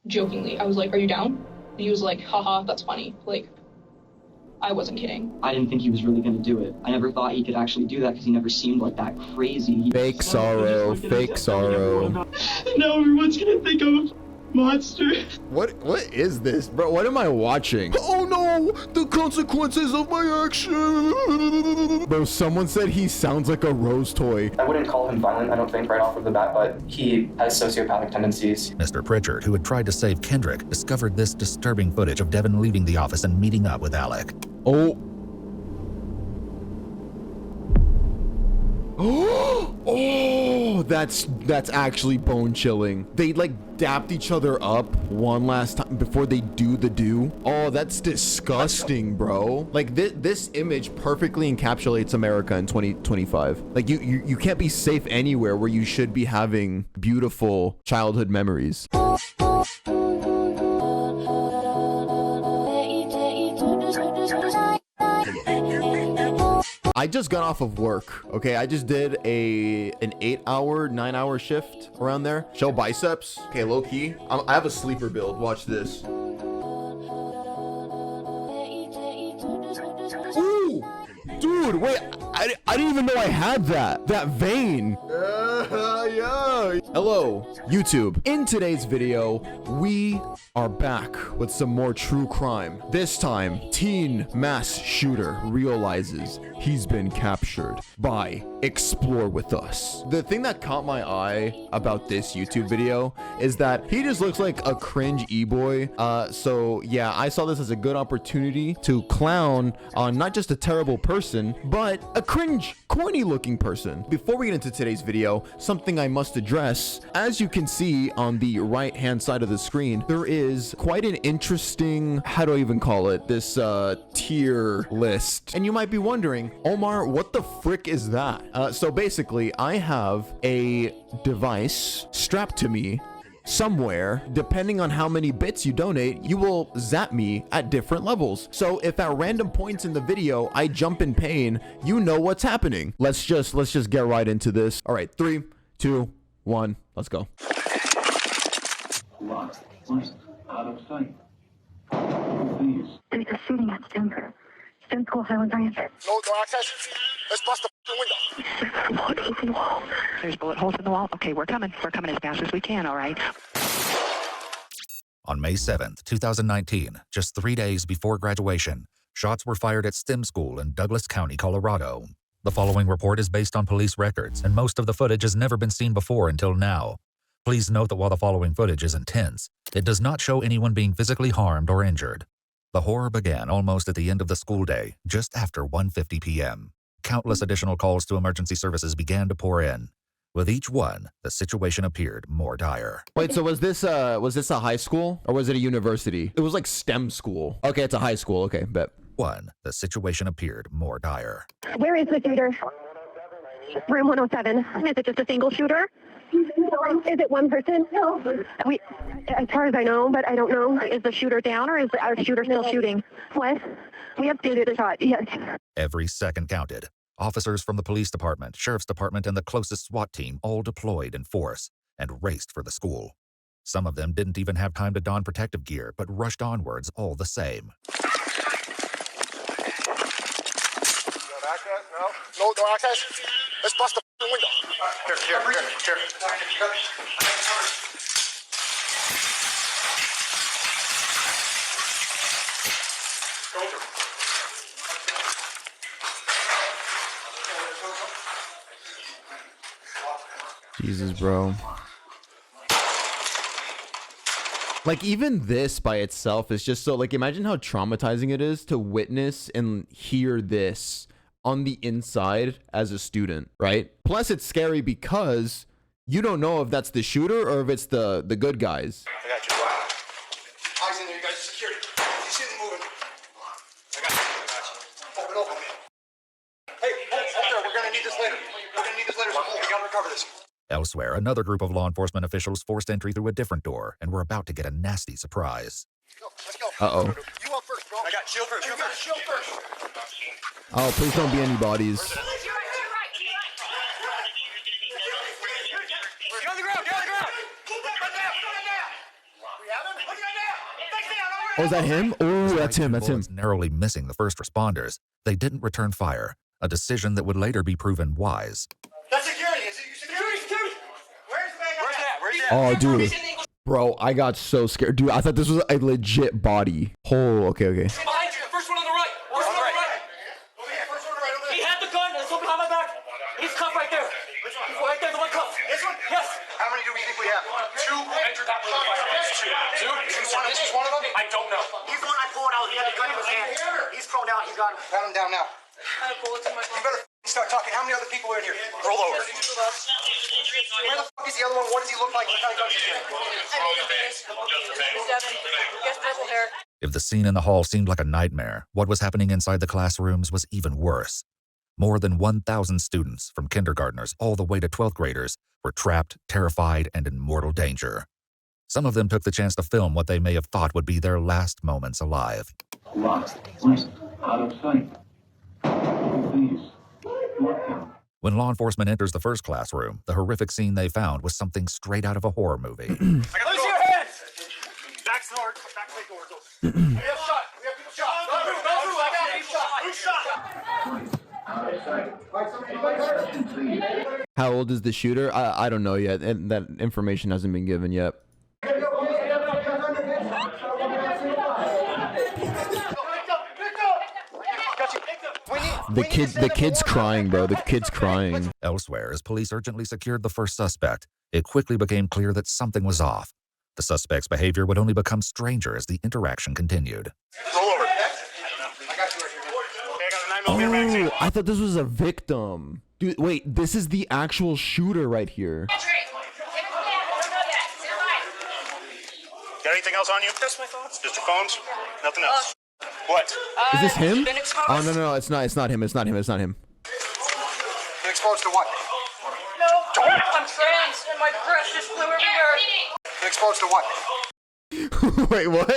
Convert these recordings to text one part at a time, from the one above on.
jokingly. I was like, are you down? And he was like, haha, that's funny. Like, I wasn't kidding. I didn't think he was really going to do it. I never thought he could actually do that because he never seemed like that crazy. Fake sorrow, fake sorrow. Now everyone's going to think I'm a monster. What is this, bro? What am I watching? Oh no, the consequences of my action. Bro, someone said he sounds like a Rose toy. I wouldn't call him violent, I don't think, right off of the bat, but he has sociopathic tendencies. Mr. Pritchard, who had tried to save Kendrick, discovered this disturbing footage of Devon leaving the office and meeting up with Alec. Oh. Oh, that's actually bone chilling. They like dapped each other up one last time before they do the do. Oh, that's disgusting, bro. Like this image perfectly encapsulates America in 2025. Like you can't be safe anywhere where you should be having beautiful childhood memories. I just got off of work, okay? I just did an 8-hour, 9-hour shift around there. Show biceps. Okay, low key. I have a sleeper build. Watch this. Ooh! Dude, wait. I didn't even know I had that vein. Yeah. Hello, YouTube. In today's video, we are back with some more true crime. This time, teen mass shooter realizes he's been captured by Explore With Us. The thing that caught my eye about this YouTube video is that he just looks like a cringe Eboy. So yeah, I saw this as a good opportunity to clown on not just a terrible person, but a cringe, corny looking person. Before we get into today's video, something I must address. As you can see on the right hand side of the screen, there is quite an interesting, how do I even call it, this tier list. And you might be wondering, Omar, what the frick is that? So basically, I have a device strapped to me somewhere. Depending on how many bits you donate, you will zap me at different levels. So if at random points in the video I jump in pain, you know what's happening. Let's just get right into this. All right, 3, 2, 1, let's go. Out of sight. Please. There's a shooting at Denver. Stem School Highland Ranch. No access. Let's bust the window. Bullet holes in the wall. There's bullet holes in the wall? Okay, we're coming. We're coming as fast as we can, all right? On May 7th, 2019, just 3 days before graduation, shots were fired at STEM School in Douglas County, Colorado. The following report is based on police records, and most of the footage has never been seen before until now. Please note that while the following footage is intense, it does not show anyone being physically harmed or injured. The horror began almost at the end of the school day, just after 1:50 p.m. Countless additional calls to emergency services began to pour in. With each one, the situation appeared more dire. Wait, so was this a high school or was it a university? It was like STEM school. Okay, it's a high school. Okay, bet. The situation appeared more dire. Where is the shooter? Room 107. Is it just a single shooter? Is it one person? No. As far as I know, but I don't know. Is the shooter down or is our shooter still shooting? What? We have to do the shot, yes. Every second counted. Officers from the police department, sheriff's department, and the closest SWAT team all deployed in force and raced for the school. Some of them didn't even have time to don protective gear, but rushed onwards all the same. No access. Let's bust the window. Here. Jesus, bro. Like, even this by itself is just so, like, imagine how traumatizing it is to witness and hear this on the inside as a student, right? Plus, it's scary because you don't know if that's the shooter or if it's the good guys. I got you. Eyes in there, you guys. Security. You see them moving? I got you. Open. Hey, hold there. We're gonna need this later. We gotta recover this. Elsewhere, another group of law enforcement officials forced entry through a different door and were about to get a nasty surprise. Let's go. Uh-oh. You up first, bro. I got shield first. Shield first. Oh, please don't be any bodies. Get on the ground. Get on the ground. Put it down. We Oh, is that him? Oh, that's him. That's him. Narrowly missing the first responders, they didn't return fire, a decision that would later be proven wise. That's security. Security. Where's that? Oh, dude. Bro, I got so scared. Dude, I thought this was a legit body. Oh, okay. Behind you, the first one on the right. First one on the right. Over here. First one right over there. He had the gun. It's over behind my back. He's cuffed right there. Which one? Right there, the one cuffed. This one? Yes. How many do we think we have? Two entered that room. Two? This is one of them? I don't know. He's the one I pulled out. He had the gun in his hand. He's prone out. He's got him. Pat him down now. I have bullets in my You better start talking. How many other people are in here? Roll over. Where the fuck is the other one? What does he look like? What kind of gun is he carrying? Devon. He has purple hair. If the scene in the hall seemed like a nightmare, what was happening inside the classrooms was even worse. More than 1,000 students, from kindergartners all the way to 12th graders, were trapped, terrified, and in mortal danger. Some of them took the chance to film what they may have thought would be their last moments alive. Lost. West. Out of sight. Please. Look out. When law enforcement enters the first classroom, the horrific scene they found was something straight out of a horror movie. Raise your hands. Back to the doors. We have shot. We have people shot. Go through. I got people shot. Who's shot? Out of sight. Please. How old is the shooter? I don't know yet, and that information hasn't been given yet. The kid's crying, bro. The kid's crying. Elsewhere, as police urgently secured the first suspect, it quickly became clear that something was off. The suspect's behavior would only become stranger as the interaction continued. Roll over. I got you right here. I got a 9mm Oh, I thought this was a victim. Dude, wait, this is the actual shooter right here. Got anything else on you? That's my thoughts. Just your phones? Nothing else. What? Is this him? Been exposed. Oh, no, it's not him. It's not him. Been exposed to what? No, I'm trans and my breast just flew everywhere. Been exposed to what? Wait, what?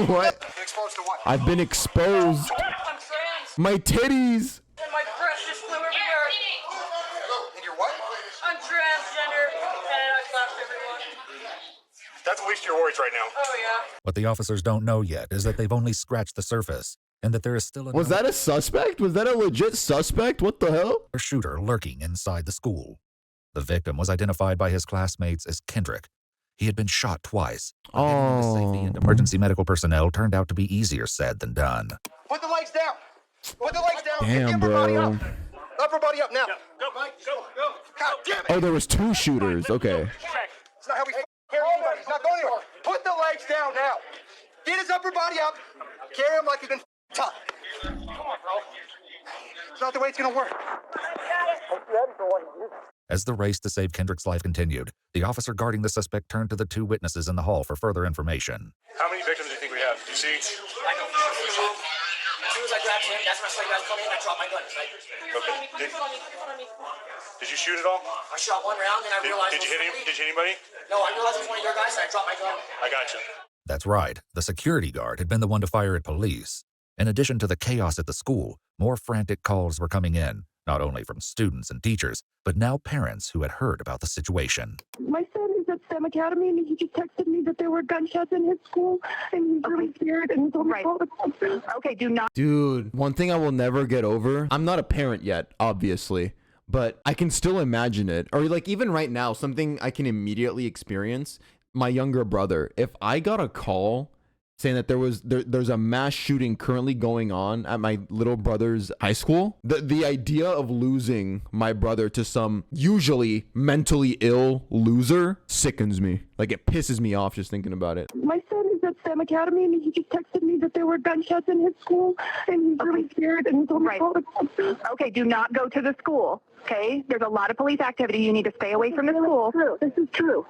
What? Been exposed to what? I've been exposed. I'm trans My titties. and my breast just flew everywhere. And you're what? I'm transgender and I slapped everyone. That's the least of your worries right now. Oh yeah. What the officers don't know yet is that they've only scratched the surface, and that there is still Was that a suspect? Was that a legit suspect? What the hell? a shooter lurking inside the school. The victim was identified by his classmates as Kendrick. He had been shot twice. But getting him to safety and emergency medical personnel turned out to be easier said than done. Put the lights down. Put the lights down. Damn, Get everybody bro. up. Upper body up now. Go. God damn it. Oh, there was two shooters. Okay. It's not how we carry anybody. He's not going anywhere. Put the legs down now. Get his upper body up. Carry him like he's been tough. Come on, bro. It's not the way it's gonna work. As the race to save Kendrick's life continued, the officer guarding the suspect turned to the two witnesses in the hall for further information. How many victims do you think we have? Do you see? I know. As soon as I grabbed him, that's when I saw you guys come in. I dropped my gun. Okay. Did you shoot at all? I shot one round and I realized. Did you hit him? Did you hit anybody? No, I realized it was one of your guys and I dropped my gun. I got you. That's right, the security guard had been the one to fire at police. In addition to the chaos at the school, more frantic calls were coming in, not only from students and teachers, but now parents who had heard about the situation. My son is at STEM Academy, and he just texted me that there were gunshots in his school, and he's really scared, and told me to call the cops. Okay, do not. Dude, one thing I will never get over, I'm not a parent yet, obviously, but I can still imagine it. Or like even right now, something I can immediately experience, my younger brother, if I got a call saying that there's a mass shooting currently going on at my little brother's high school, the idea of losing my brother to some usually mentally ill loser sickens me. Like it pisses me off just thinking about it. My son is at STEM Academy, and he just texted me that there were gunshots in his school, and he's really scared, and told me to call the cops. Okay, do not go to the school. Okay, there's a lot of police activity. You need to stay away from the school. This is true.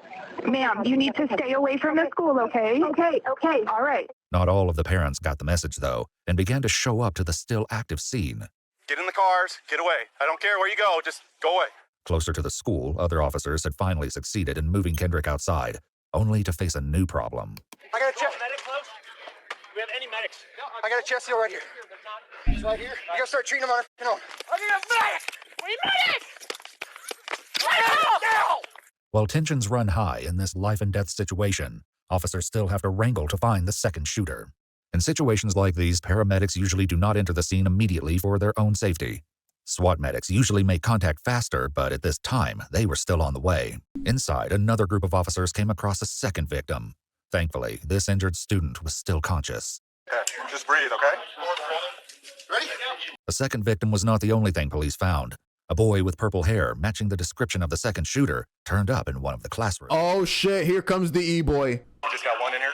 Ma'am, you need to stay away from the school, okay? Okay. All right. Not all of the parents got the message, though, and began to show up to the still active scene. Get in the cars. Get away. I don't care where you go. Just go away. Closer to the school, other officers had finally succeeded in moving Kendrick outside, only to face a new problem. I got a chest. Medic close? Do we have any medics? I got a chest seal right here. It's right here. You gotta start treating him on our own. I need a medic! We medic! While tensions run high in this life and death situation, officers still have to wrangle to find the second shooter. In situations like these, paramedics usually do not enter the scene immediately for their own safety. SWAT medics usually make contact faster, but at this time, they were still on the way. Inside, another group of officers came across a second victim. Thankfully, this injured student was still conscious. Just breathe, okay? Ready? The second victim was not the only thing police found. A boy with purple hair, matching the description of the second shooter, turned up in one of the classrooms. Oh shit, here comes the Eboy. You just got one in here?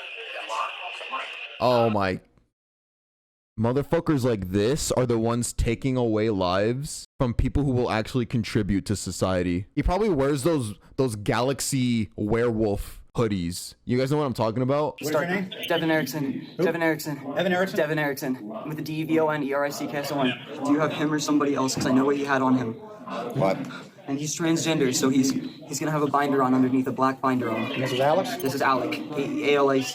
Oh my. Motherfuckers like this are the ones taking away lives from people who will actually contribute to society. He probably wears those Galaxy werewolf hoodies. You guys know what I'm talking about? What's your name? Devon Erickson. Who? Devon Erickson. Evan Erickson? Devon Erickson. With the DEVON Do you have him or somebody else? Because I know what he had on him. What? And he's transgender, so he's gonna have a binder on underneath, a black binder on. And this is Alex? This is Alec. A-L-E-C.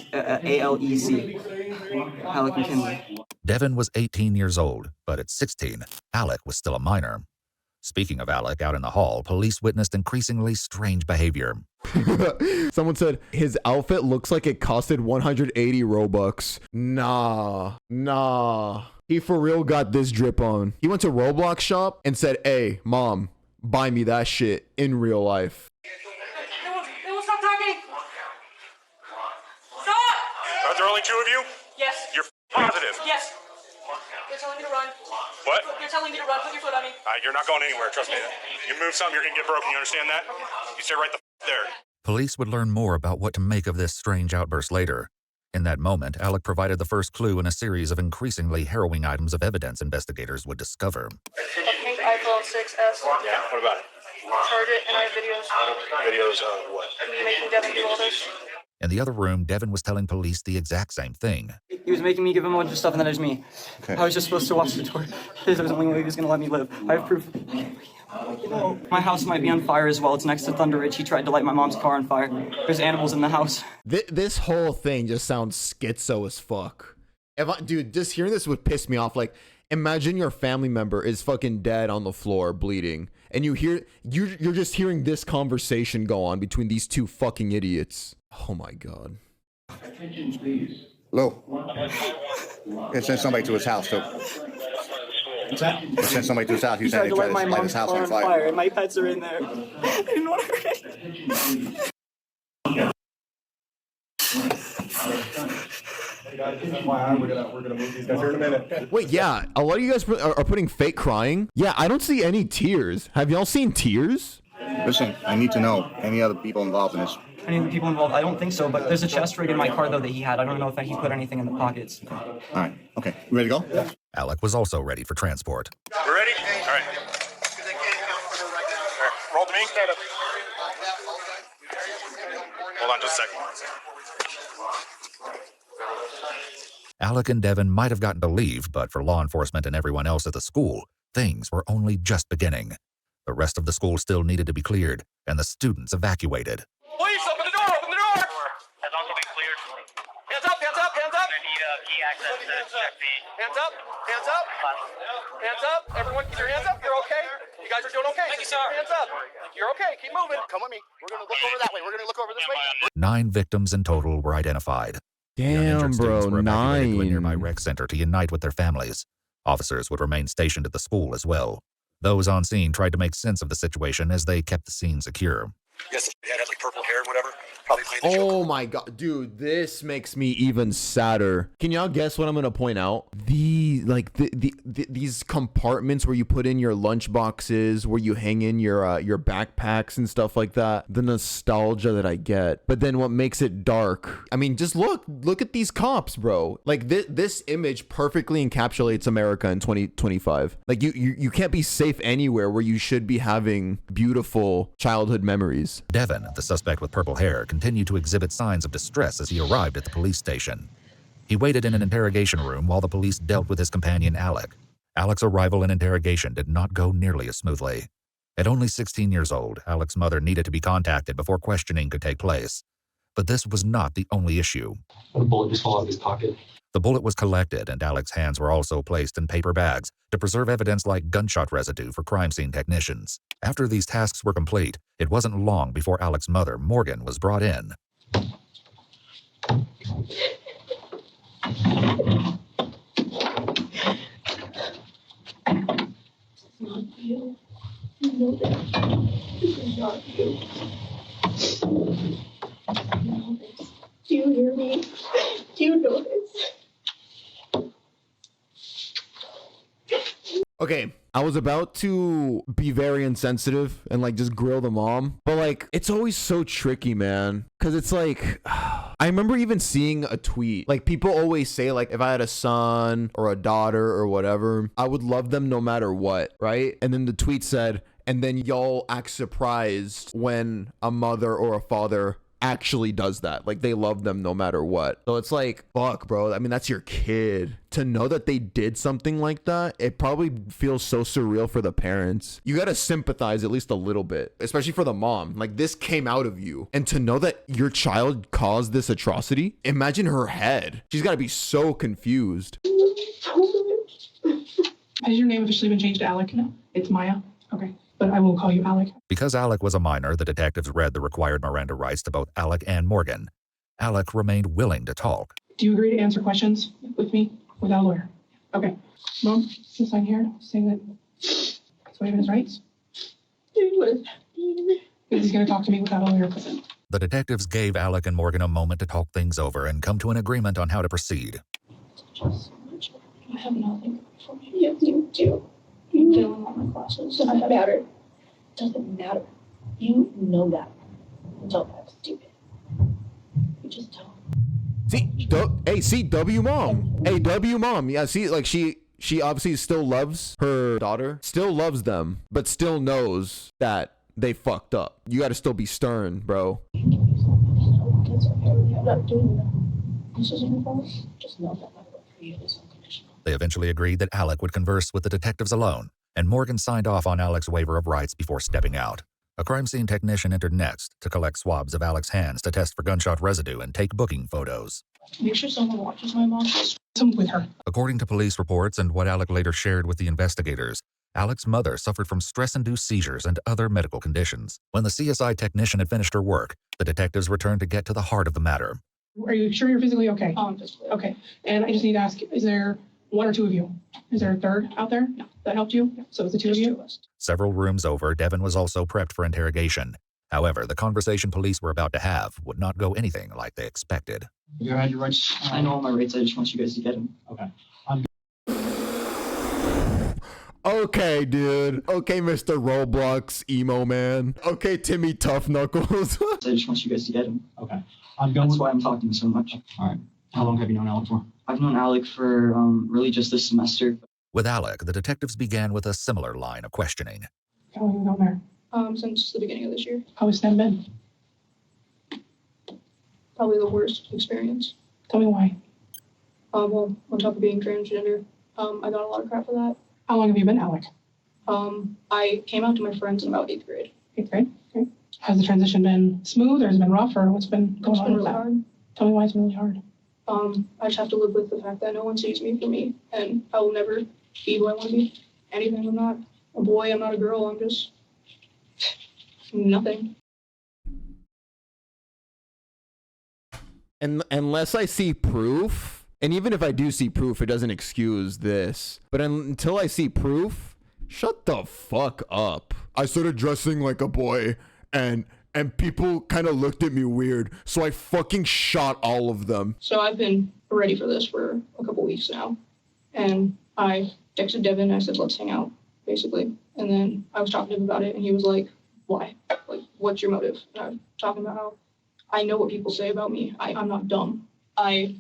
Alec McKinley. Devon was 18 years old, but at 16, Alec was still a minor. Speaking of Alec, out in the hall, police witnessed increasingly strange behavior. Someone said his outfit looks like it costed 180 Robux. Nah. He for real got this drip on. He went to Roblox shop and said, "Hey, mom, buy me that shit in real life." They won't stop talking. Stop! Are there only two of you? Yes. You're positive? Yes. You're telling me to run. What? You're telling me to run. Put your foot on me. You're not going anywhere, trust me. You move something, you're gonna get broken, you understand that? You stay right the there. Police would learn more about what to make of this strange outburst later. In that moment, Alec provided the first clue in a series of increasingly harrowing items of evidence investigators would discover. A pink iPhone 6S. Yeah, what about it? Charge it, and I have videos. Videos of what? Me making Devon do all this. In the other room, Devon was telling police the exact same thing. He was making me give him a bunch of stuff, and then there's me. Okay. I was just supposed to watch the door. This was the only way he was gonna let me live. I have proof. My house might be on fire as well. It's next to Thunder Ridge. He tried to light my mom's car on fire. There's animals in the house. This whole thing just sounds schizo as fuck. Dude, just hearing this would piss me off. Like, imagine your family member is fucking dead on the floor bleeding, and you're just hearing this conversation go on between these two fucking idiots. Oh my god. Attention, please. Lou. Send somebody to his house, too. What's that? Send somebody to his house. He tried to light my mom's car on fire, and my pets are in there. I didn't want to hurt it. We're gonna move these guys here in a minute. Wait, yeah, a lot of you guys are putting fake crying. Yeah, I don't see any tears. Have y'all seen tears? Listen, I need to know any other people involved in this. Any of the people involved? I don't think so, but there's a chest rig in my car, though, that he had. I don't know if he put anything in the pockets. All right, okay. You ready to go? Alec was also ready for transport. We're ready? All right. Roll to me. Hold on just a second. Alec and Devon might have gotten to leave, but for law enforcement and everyone else at the school, things were only just beginning. The rest of the school still needed to be cleared, and the students evacuated. Police, open the door! Open the door! Has also been cleared. Hands up! Hands up! Hands up! I need key access to check the... Hands up! Hands up! Hands up! Everyone, keep your hands up. You're okay. You guys are doing okay. Thank you, sir. Hands up. You're okay. Keep moving. Come with me. We're gonna look over that way. We're gonna look over this way. 9 victims in total were identified. Damn, bro, were evacuated to a 9. nearby rec center to unite with their families. Officers would remain stationed at the school as well. Those on scene tried to make sense of the situation as they kept the scene secure. Yes, he had like purple hair and whatever. Probably playing the Oh my god, dude, this makes me even sadder. Can y'all guess what I'm gonna point out? These compartments where you put in your lunch boxes, where you hang in your backpacks and stuff like that. The nostalgia that I get. But then what makes it dark? I mean, just look at these cops, bro. Like this image perfectly encapsulates America in 2025. Like you can't be safe anywhere where you should be having beautiful childhood memories. Devon, the suspect with purple hair, continued to exhibit signs of distress as he arrived at the police station. He waited in an interrogation room while the police dealt with his companion Alec. Alec's arrival and interrogation did not go nearly as smoothly. At only 16 years old, Alec's mother needed to be contacted before questioning could take place. But this was not the only issue. The bullet just fell out of his pocket. The bullet was collected, and Alec's hands were also placed in paper bags to preserve evidence like gunshot residue for crime scene technicians. After these tasks were complete, it wasn't long before Alec's mother, Morgan, was brought in. Not you. You know that. This is not you. You know this. Do you hear me? Do you know this? Okay, I was about to be very insensitive and like just grill the mom, but like it's always so tricky, man, because it's like I remember even seeing a tweet, like people always say like if I had a son or a daughter or whatever, I would love them no matter what, right? And then the tweet said, and then y'all act surprised when a mother or a father actually does that. Like they love them no matter what. So it's like, fuck, bro. I mean, that's your kid. To know that they did something like that, it probably feels so surreal for the parents. You gotta sympathize at least a little bit, especially for the mom. Like this came out of you. And to know that your child caused this atrocity, imagine her head. She's gotta be so confused. Has your name officially been changed to Alec? No, it's Maya. Okay. But I will call you Alec. Because Alec was a minor, the detectives read the required Miranda rights to both Alec and Morgan. Alec remained willing to talk. Do you agree to answer questions with me without a lawyer? Okay. Mom, you sign here saying that he's waiving his rights? What is happening? He's going to talk to me without a lawyer present. The detectives gave Alec and Morgan a moment to talk things over and come to an agreement on how to proceed. Just so much. I have nothing for you. Yes, you do. You failing all my classes. Doesn't matter. Doesn't matter. You know that. Don't act stupid. You just don't. See, W mom. Hey, W mom. Yeah, see, like she obviously still loves her daughter, still loves them, but still knows that they fucked up. You got to still be stern, bro. I'm not doing that. This isn't your fault. Just know that my love for you is unconditional. They eventually agreed that Alec would converse with the detectives alone, and Morgan signed off on Alec's waiver of rights before stepping out. A crime scene technician entered next to collect swabs of Alec's hands to test for gunshot residue and take booking photos. Make sure someone watches my mom. Some with her. According to police reports and what Alec later shared with the investigators, Alec's mother suffered from stress-induced seizures and other medical conditions. When the CSI technician had finished her work, the detectives returned to get to the heart of the matter. Are you sure you're physically okay? Physically. Okay. And I just need to ask, is there one or two of you? Is there a third out there? No. That helped you? No. So it's the two of you? Several rooms over, Devon was also prepped for interrogation. However, the conversation police were about to have would not go anything like they expected. You had your rights. I know all my rights. I just want you guys to get them. Okay. Okay, dude. Okay, Mr. Roblox emo man. Okay, Timmy Tough Knuckles. I just want you guys to get them. Okay. That's why I'm talking so much. All right. How long have you known Alec for? I've known Alec for really just this semester. With Alec, the detectives began with a similar line of questioning. How long have you known her? Since the beginning of this year. How has that been? Probably the worst experience. Tell me why. Well, on top of being transgender, I got a lot of crap for that. How long have you been Alec? I came out to my friends in about 8th grade. 8th grade? Okay. Has the transition been smooth or has it been rough or what's been going on with that? Hard. Tell me why it's been really hard. I just have to live with the fact that no one sees me for me, and I will never be who I want to be. Anything. I'm not a boy, I'm not a girl, I'm just nothing. And unless I see proof, and even if I do see proof, it doesn't excuse this. But until I see proof, shut the fuck up. I started dressing like a boy and people kind of looked at me weird, so I fucking shot all of them. So I've been ready for this for a couple weeks now, and I texted Devon, I said, let's hang out, basically. And then I was talking to him about it, and he was like, why? Like, what's your motive? And I was talking about how I know what people say about me. I'm not dumb. I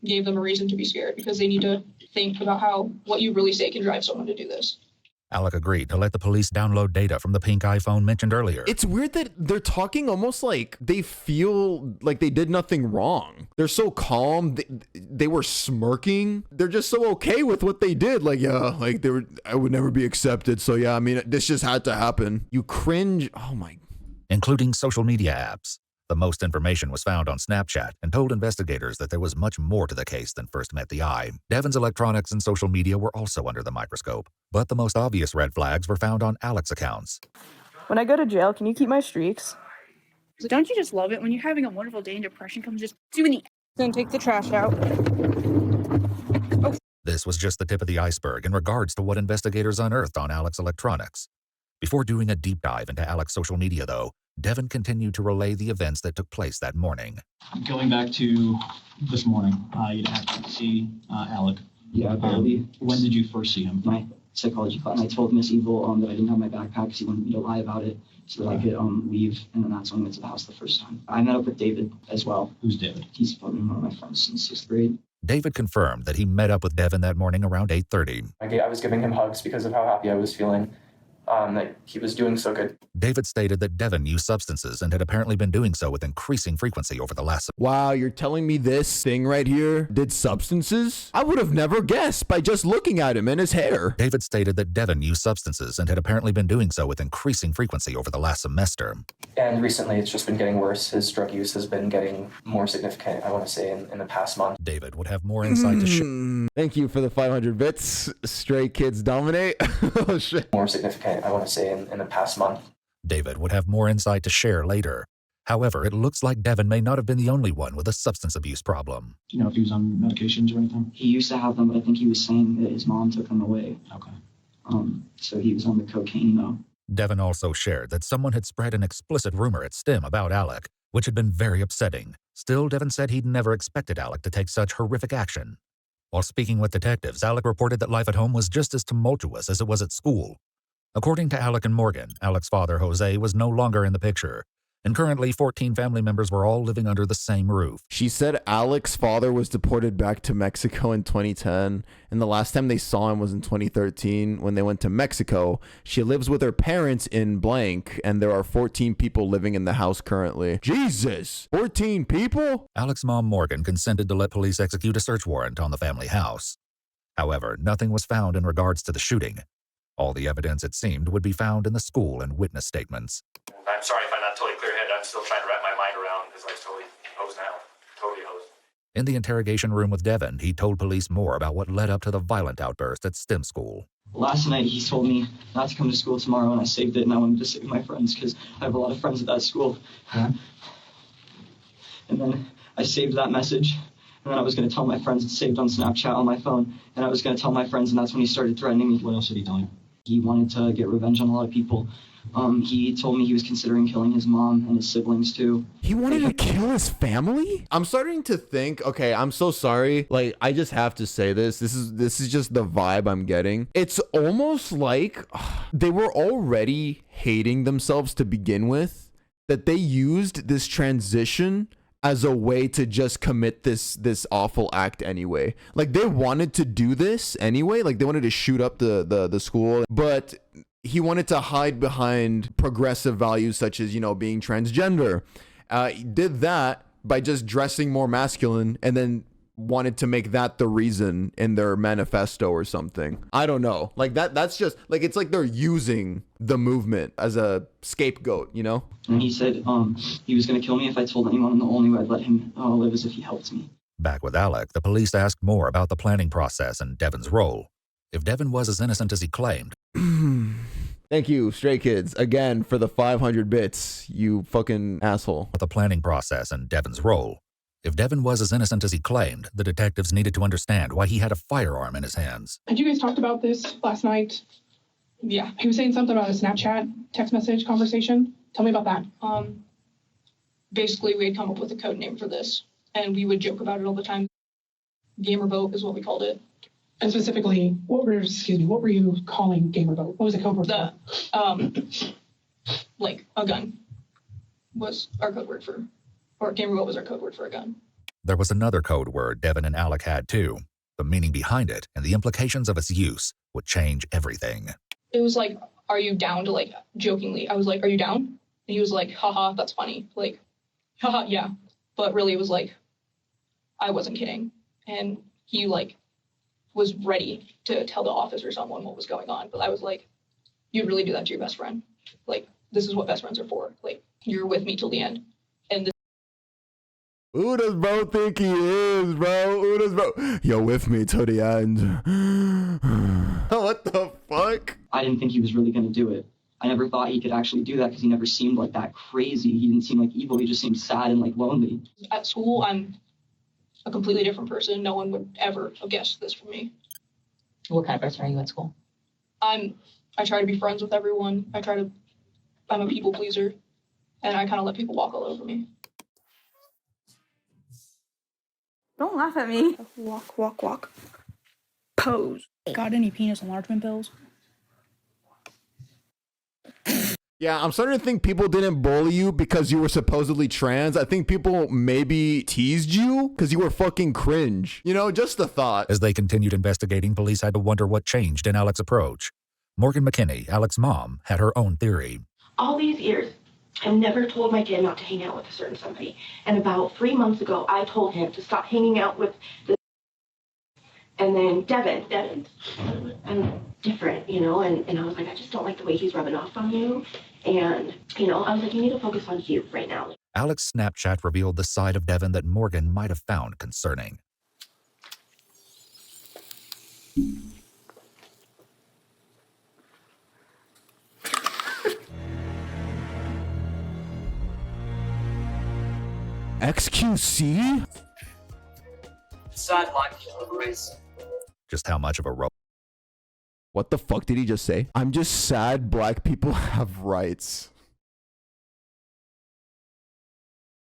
gave them a reason to be scared because they need to think about what you really say can drive someone to do this. Alec agreed to let the police download data from the pink iPhone mentioned earlier. It's weird that they're talking almost like they feel like they did nothing wrong. They're so calm. They were smirking. They're just so okay with what they did. Like, yeah, like I would never be accepted. So yeah, I mean, this just had to happen. You cringe. Oh my. Including social media apps. The most information was found on Snapchat and told investigators that there was much more to the case than first met the eye. Devon's electronics and social media were also under the microscope, but the most obvious red flags were found on Alec's accounts. When I go to jail, can you keep my streaks? So don't you just love it when you're having a wonderful day and depression comes just doing the Then take the trash out. This was just the tip of the iceberg in regards to what investigators unearthed on Alec's electronics. Before doing a deep dive into Alec's social media, though, Devon continued to relay the events that took place that morning. Going back to this morning, you'd have to see Alec. Yeah, barely. When did you first see him? My psychology class. And I told Miss Evil that I didn't have my backpack because he wanted me to lie about it so that I could leave. And then that's when I went to the house the first time. I met up with David as well. Who's David? He's fucking one of my friends since 6th grade. David confirmed that he met up with Devon that morning around 8:30. I was giving him hugs because of how happy I was feeling. That he was doing so good. David stated that Devon used substances and had apparently been doing so with increasing frequency over the last... Wow, you're telling me this thing right here did substances? I would have never guessed by just looking at him and his hair. David stated that Devon used substances and had apparently been doing so with increasing frequency over the last semester. And recently it's just been getting worse. His drug use has been getting more significant, I want to say, in the past month. David would have more insight to share. Thank you for the 500 bits. Stray kids dominate. Oh, shit. More significant, I want to say, in the past month. David would have more insight to share later. However, it looks like Devon may not have been the only one with a substance abuse problem. Do you know if he was on medications or anything? He used to have them, but I think he was saying that his mom took them away. Okay. So he was on the cocaine, though. Devon also shared that someone had spread an explicit rumor at STEM about Alec, which had been very upsetting. Still, Devon said he'd never expected Alec to take such horrific action. While speaking with detectives, Alec reported that life at home was just as tumultuous as it was at school. According to Alec and Morgan, Alec's father, Jose, was no longer in the picture, and currently 14 family members were all living under the same roof. She said Alec's father was deported back to Mexico in 2010, and the last time they saw him was in 2013 when they went to Mexico. She lives with her parents in blank, and there are 14 people living in the house currently. Jesus! 14 people? Alec's mom, Morgan, consented to let police execute a search warrant on the family house. However, nothing was found in regards to the shooting. All the evidence, it seemed, would be found in the school and witness statements. I'm sorry if I'm not totally clear-headed. I'm still trying to wrap my mind around his life's totally hosed now. Totally hosed. In the interrogation room with Devon, he told police more about what led up to the violent outburst at STEM school. Last night, he told me not to come to school tomorrow, and I saved it, and I wanted to save my friends because I have a lot of friends at that school. Yeah. And then I saved that message, and then I was going to tell my friends. It's saved on Snapchat on my phone, and I was going to tell my friends, and that's when he started threatening me. What else did he tell you? He wanted to get revenge on a lot of people. He told me he was considering killing his mom and his siblings too. He wanted to kill his family? I'm starting to think, okay, I'm so sorry. Like, I just have to say this. This is just the vibe I'm getting. It's almost like they were already hating themselves to begin with, that they used this transition as a way to just commit this awful act anyway. Like, they wanted to do this anyway. Like, they wanted to shoot up the school, but he wanted to hide behind progressive values such as, you know, being transgender. He did that by just dressing more masculine and then wanted to make that the reason in their manifesto or something. I don't know. Like, that's just like, it's like they're using the movement as a scapegoat, you know? And he said he was going to kill me if I told anyone, and the only way I'd let him live is if he helped me. Back with Alec, the police asked more about the planning process and Devon's role. If Devon was as innocent as he claimed. Thank you, Stray Kids, again for the 500 bits, you fucking asshole. The planning process and Devon's role. If Devon was as innocent as he claimed, the detectives needed to understand why he had a firearm in his hands. Had you guys talked about this last night? Yeah, he was saying something about a Snapchat text message conversation. Tell me about that. Basically, we had come up with a code name for this, and we would joke about it all the time. Gamer boat is what we called it. And specifically, what were you calling gamer boat? What was the code word for? Like a gun was our code word for, or gamer boat was our code word for a gun. There was another code word Devon and Alec had too. The meaning behind it and the implications of its use would change everything. It was like, are you down to, like, jokingly, I was like, are you down? And he was like, haha, that's funny. Like, haha, yeah. But really it was like, I wasn't kidding. And he, like, was ready to tell the office or someone what was going on. But I was like, you'd really do that to your best friend? Like, this is what best friends are for. Like, you're with me till the end. And this. Who does bro think he is, bro? Who does bro? You're with me till the end. What the fuck? I didn't think he was really going to do it. I never thought he could actually do that because he never seemed like that crazy. He didn't seem like evil. He just seemed sad and, like, lonely. At school, I'm a completely different person. No one would ever have guessed this from me. What kind of person are you at school? I try to be friends with everyone. I'm a people pleaser, and I kind of let people walk all over me. Don't laugh at me. Walk, walk, walk. Pose. Got any penis enlargement pills? Yeah, I'm starting to think people didn't bully you because you were supposedly trans. I think people maybe teased you because you were fucking cringe. You know, just a thought. As they continued investigating, police had to wonder what changed in Alec's approach. Morgan McKinney, Alec's mom, had her own theory. All these years, I've never told my kid not to hang out with a certain somebody. And about 3 months ago, I told him to stop hanging out with the... And then Devon, I'm different, you know, and I was like, I just don't like the way he's rubbing off on you. And, you know, I was like, you need to focus on you right now. Alec's Snapchat revealed the side of Devon that Morgan might have found concerning. XQC? Sad black boys. Just how much of a What the fuck did he just say? I'm just sad black people have rights.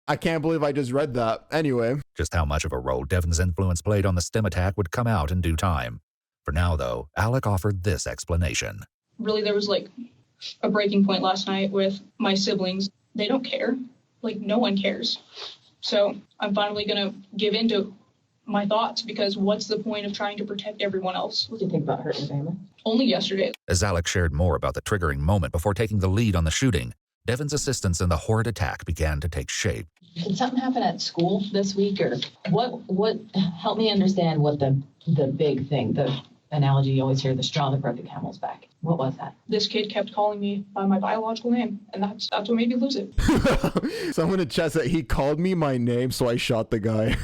I can't believe I just read that. Anyway. Just how much of a role Devon's influence played on the STEM attack would come out in due time. For now, though, Alec offered this explanation. Really, there was like a breaking point last night with my siblings. They don't care. Like, no one cares. So I'm finally going to give in to my thoughts, because what's the point of trying to protect everyone else? What do you think about hurting family? Only yesterday. As Alec shared more about the triggering moment before taking the lead on the shooting, Devon's assistance in the horrid attack began to take shape. Did something happen at school this week, or what help me understand what the big thing, the analogy you always hear, the straw that broke the camel's back. What was that? This kid kept calling me by my biological name, and that's what made me lose it. Someone in chat said he called me my name, so I shot the guy.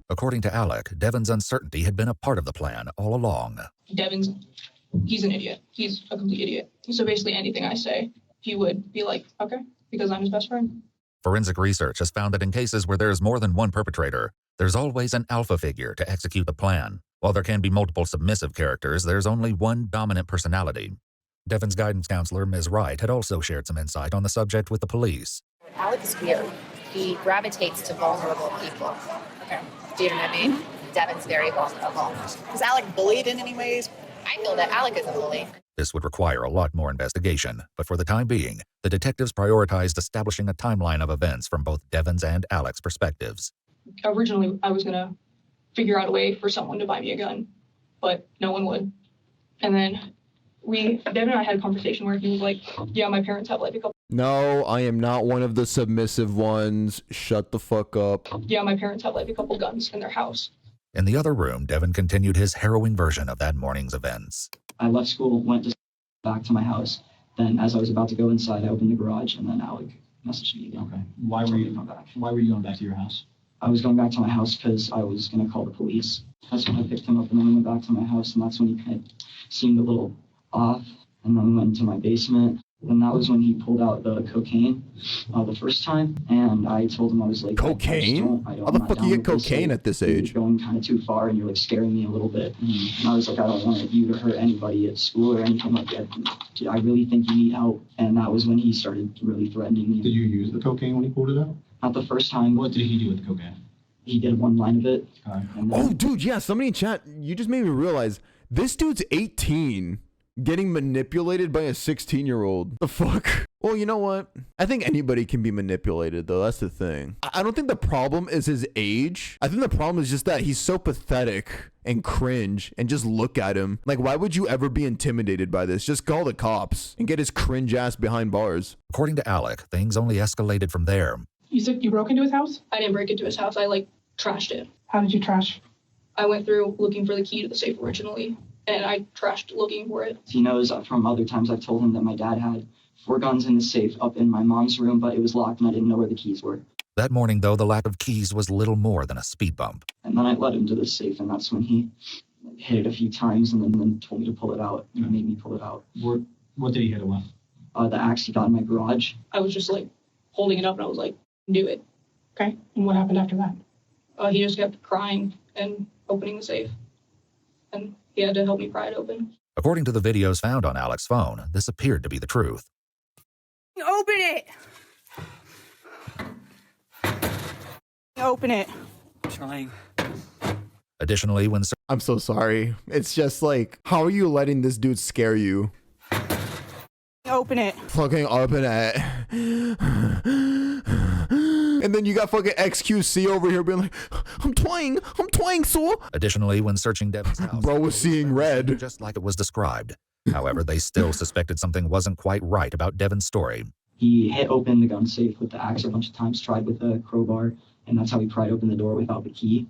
According to Alec, Devon's uncertainty had been a part of the plan all along. He's an idiot. He's a complete idiot. So basically anything I say, he would be like, okay, because I'm his best friend. Forensic research has found that in cases where there is more than one perpetrator, there's always an alpha figure to execute the plan. While there can be multiple submissive characters, there's only one dominant personality. Devon's guidance counselor, Ms. Wright, had also shared some insight on the subject with the police. Alec is weird. He gravitates to vulnerable people. Okay. Do you know what I mean? Devon's very vulnerable. Was Alec bullied in any ways? I feel that Alec is a bully. This would require a lot more investigation, but for the time being, the detectives prioritized establishing a timeline of events from both Devon's and Alec's perspectives. Originally, I was going to figure out a way for someone to buy me a gun, but no one would. And then Devon and I had a conversation where he was like, yeah, my parents have like a couple. No, I am not one of the submissive ones. Shut the fuck up. Yeah, my parents have like a couple guns in their house. In the other room, Devon continued his harrowing version of that morning's events. I left school, went back to my house. Then as I was about to go inside, I opened the garage, and then Alec messaged me again. Okay. Why were you going back to your house? I was going back to my house because I was going to call the police. That's when I picked him up, and then we went back to my house, and that's when he kind of seemed a little off. And then we went into my basement. And that was when he pulled out the cocaine the first time. And I told him, I was like, cocaine? How the fuck you get cocaine at this age? You're going kind of too far, and you're like scaring me a little bit. And I was like, I don't want you to hurt anybody at school or anything like that. I really think you need help. And that was when he started really threatening me. Did you use the cocaine when he pulled it out? Not the first time. What did he do with the cocaine? He did one line of it. Oh, dude, yeah, somebody in chat, you just made me realize this dude's 18. Getting manipulated by a 16-year-old. The fuck? Well, you know what? I think anybody can be manipulated, though. That's the thing. I don't think the problem is his age. I think the problem is just that he's so pathetic and cringe, and just look at him. Like, why would you ever be intimidated by this? Just call the cops and get his cringe ass behind bars. According to Alec, things only escalated from there. You said you broke into his house? I didn't break into his house. I like trashed it. How did you trash? I went through looking for the key to the safe originally, and I trashed looking for it. He knows from other times I've told him that my dad had 4 guns in the safe up in my mom's room, but it was locked and I didn't know where the keys were. That morning, though, the lack of keys was little more than a speed bump. And then I led him to the safe, and that's when he hit it a few times and then told me to pull it out. And made me pull it out. What did he hit it with? The axe he got in my garage. I was just like holding it up, and I was like, do it. Okay. And what happened after that? He just kept crying and opening the safe. And he had to help me pry it open. According to the videos found on Alec's phone, this appeared to be the truth. Open it! Open it. Trying. Additionally, when I'm so sorry. It's just like, how are you letting this dude scare you? Open it. Fucking open it. And then you got fucking XQC over here being like, I'm twang, so. Additionally, when searching Devon's house, bro was seeing red. Just like it was described. However, they still suspected something wasn't quite right about Devon's story. He hit open the gun safe with the axe a bunch of times, tried with a crowbar, and that's how he pried open the door without the key.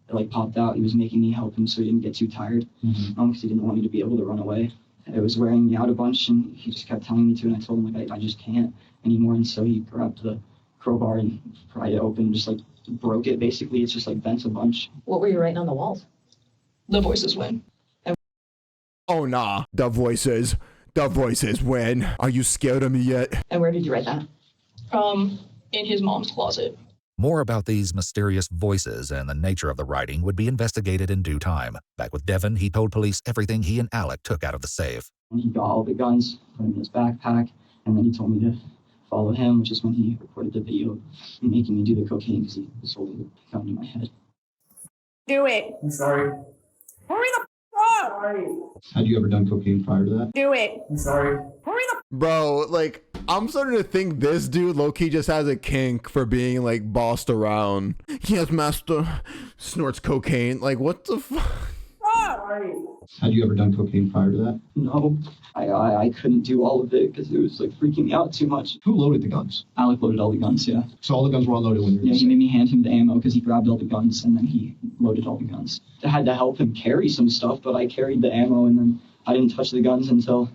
It like popped out. He was making me help him so he didn't get too tired, because he didn't want me to be able to run away. It was wearing me out a bunch, and he just kept telling me to, and I told him like I just can't anymore. And so he grabbed the crowbar and pried it open, just like broke it. Basically, it's just like bent a bunch. What were you writing on the walls? The voices win. Oh nah, the voices win. Are you scared of me yet? And where did you write that? In his mom's closet. More about these mysterious voices and the nature of the writing would be investigated in due time. Back with Devon, he told police everything he and Alec took out of the safe. And he got all the guns, put them in his backpack, and then he told me to follow him, which is when he recorded the video making me do the cocaine because he was holding the gun to my head. Do it. I'm sorry. Hurry the f up. Had you ever done cocaine prior to that? Do it. I'm sorry. Hurry the Bro, like, I'm starting to think this dude low-key just has a kink for being, like, bossed around. Yes, master. Snorts cocaine. Like, what the fuck? Had you ever done cocaine prior to that? No, I couldn't do all of it because it was, like, freaking me out too much. Who loaded the guns? Alec loaded all the guns, yeah. So all the guns were unloaded when you were Yeah, he made me hand him the ammo because he grabbed all the guns and then he loaded all the guns. I had to help him carry some stuff, but I carried the ammo and then I didn't touch the guns until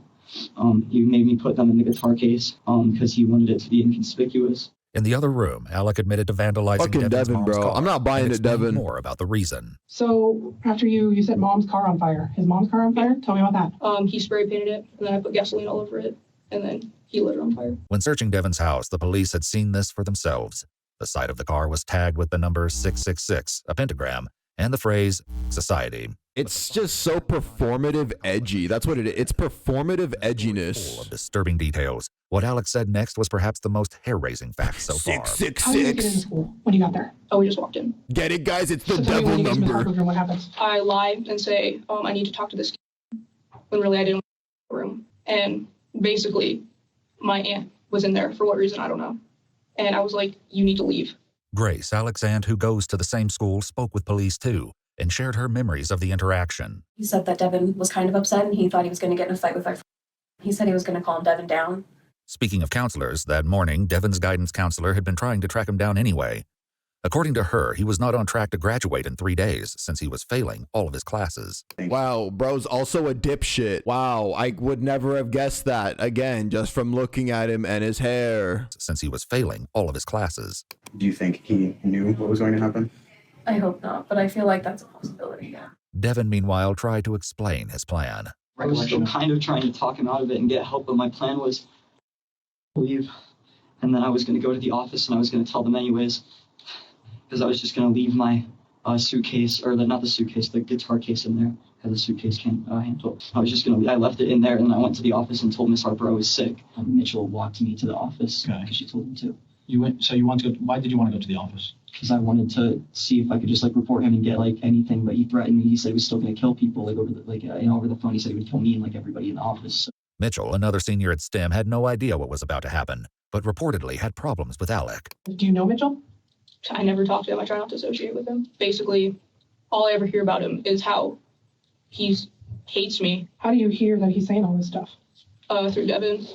he made me put them in the guitar case because he wanted it to be inconspicuous. In the other room, Alec admitted to vandalizing Fucking Devon's Devon, mom's bro. car I'm not buying and it, explained Devon. more about the reason. So after you set mom's car on fire, his mom's car on fire? Tell me about that. He spray painted it, and then I put gasoline all over it, and then he lit it on fire. When searching Devon's house, the police had seen this for themselves. The side of the car was tagged with the number 666, a pentagram, and the phrase society. It's just so performative edgy. That's what it is. It's performative edginess. Full of disturbing details. What Alex said next was perhaps the most hair-raising fact so far. 666. How did you get into school when you got there? Oh, we just walked in. Get it, guys? It's the So tell me devil when you get to Miss number. Harper's room, what happens? I lie and say, I need to talk to this kid, when really I didn't want to go in the room. And basically, my aunt was in there for what reason, I don't know. And I was like, you need to leave. Grace, Alec's aunt, who goes to the same school, spoke with police too and shared her memories of the interaction. He said that Devon was kind of upset and he thought he was going to get in a fight with our friend. He said he was going to calm Devon down. Speaking of counselors, that morning, Devon's guidance counselor had been trying to track him down anyway. According to her, he was not on track to graduate in 3 days since he was failing all of his classes. Wow, bro's also a dipshit. Wow, I would never have guessed that, again, just from looking at him and his hair. Since he was failing all of his classes. Do you think he knew what was going to happen? I hope not, but I feel like that's a possibility, yeah. Devon, meanwhile, tried to explain his plan. I was still kind of trying to talk him out of it and get help, but my plan was to leave. And then I was going to go to the office and I was going to tell them anyways. Because I was just going to leave my suitcase, or not the suitcase, the guitar case in there. Had the suitcase handle. I was just going to, I left it in there and I went to the office and told Miss Harper I was sick. Mitchell walked me to the office because she told him to. Why did you want to go to the office? Because I wanted to see if I could just report him and get anything, but he threatened me. He said he was still going to kill people over the phone. He said he would kill me and everybody in the office. Mitchell, another senior at STEM, had no idea what was about to happen, but reportedly had problems with Alec. Do you know Mitchell? I never talk to him. I try not to associate with him. Basically, all I ever hear about him is how he hates me. How do you hear that he's saying all this stuff? Through Devon.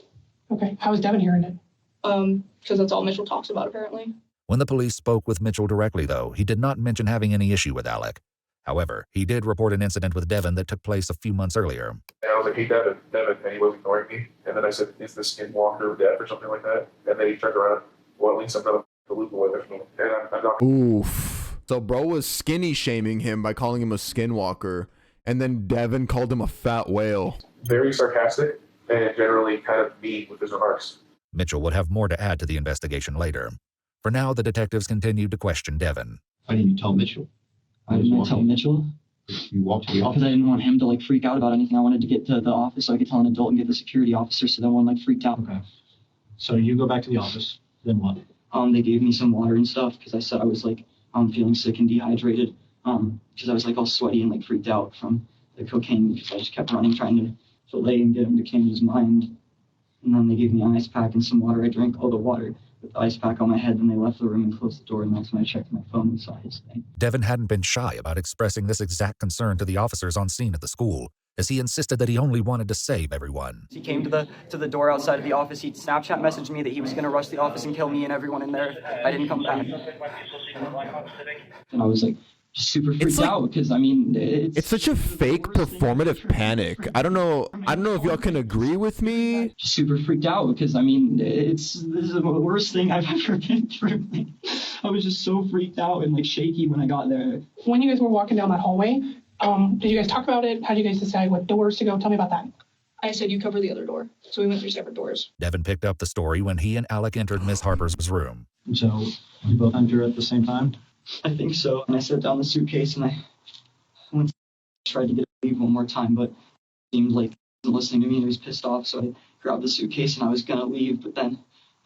Okay, how is Devon hearing it? Because that's all Mitchell talks about, apparently. When the police spoke with Mitchell directly, though, he did not mention having any issue with Alec. However, he did report an incident with Devon that took place a few months earlier. And I was like, hey, Devon, and he was ignoring me. And then I said, is this skinwalker deaf or something like that? And then he turned around, well, at least I'm not the loop away from me. And I'm not. Oof. So bro was skinny shaming him by calling him a skinwalker. And then Devon called him a fat whale. Very sarcastic and generally kind of mean with his remarks. Mitchell would have more to add to the investigation later. For now, the detectives continued to question Devon. Why didn't you tell Mitchell? I didn't tell Mitchell. You walked to the office? Because I didn't want him to like freak out about anything. I wanted to get to the office so I could tell an adult and get the security officer so no one like freaked out. Okay. So you go back to the office. Then what? They gave me some water and stuff because I said I was like feeling sick and dehydrated. Because I was like all sweaty and like freaked out from the cocaine because I just kept running trying to delay and get him to change his mind. And then they gave me an ice pack and some water. I drank all the water with the ice pack on my head. Then they left the room and closed the door, and that's when I checked my phone and saw his thing. Devon hadn't been shy about expressing this exact concern to the officers on scene at the school, as he insisted that he only wanted to save everyone. He came to the door outside of the office. He Snapchat messaged me that he was going to rush the office and kill me and everyone in there. I didn't come back. And I was like super freaked out because I mean it's such a fake performative panic. I don't know if y'all can agree with me. Super freaked out because I mean this is the worst thing I've ever been through. I was just so freaked out and like shaky when I got there. When you guys were walking down that hallway, did you guys talk about it? How did you guys decide what doors to go? Tell me about that. I said you cover the other door, so we went through separate doors. Devon picked up the story when he and Alec entered Miss Harper's room. So you both entered at the same time? I think so. And I set down the suitcase and I went to tried to get to leave one more time, but it seemed like he wasn't listening to me and he was pissed off. So I grabbed the suitcase and I was gonna leave, but then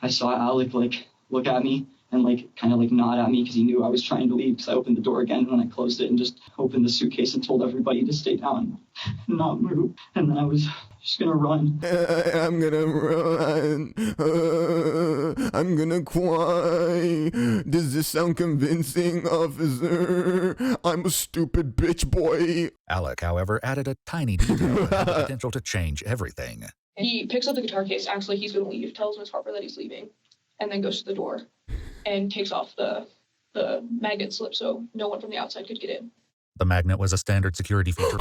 I saw Alec like look at me and like kind of like nod at me because he knew I was trying to leave because I opened the door again and then I closed it and just opened the suitcase and told everybody to stay down and not move. And then I was just gonna run. I'm gonna run. I'm gonna cry. Does this sound convincing, officer? I'm a stupid bitch boy. Alec, however, added a tiny detail that had the potential to change everything. He picks up the guitar case, acts like he's going to leave, tells Miss Harper that he's leaving, and then goes to the door and takes off the magnet slip so no one from the outside could get in. The magnet was a standard security feature.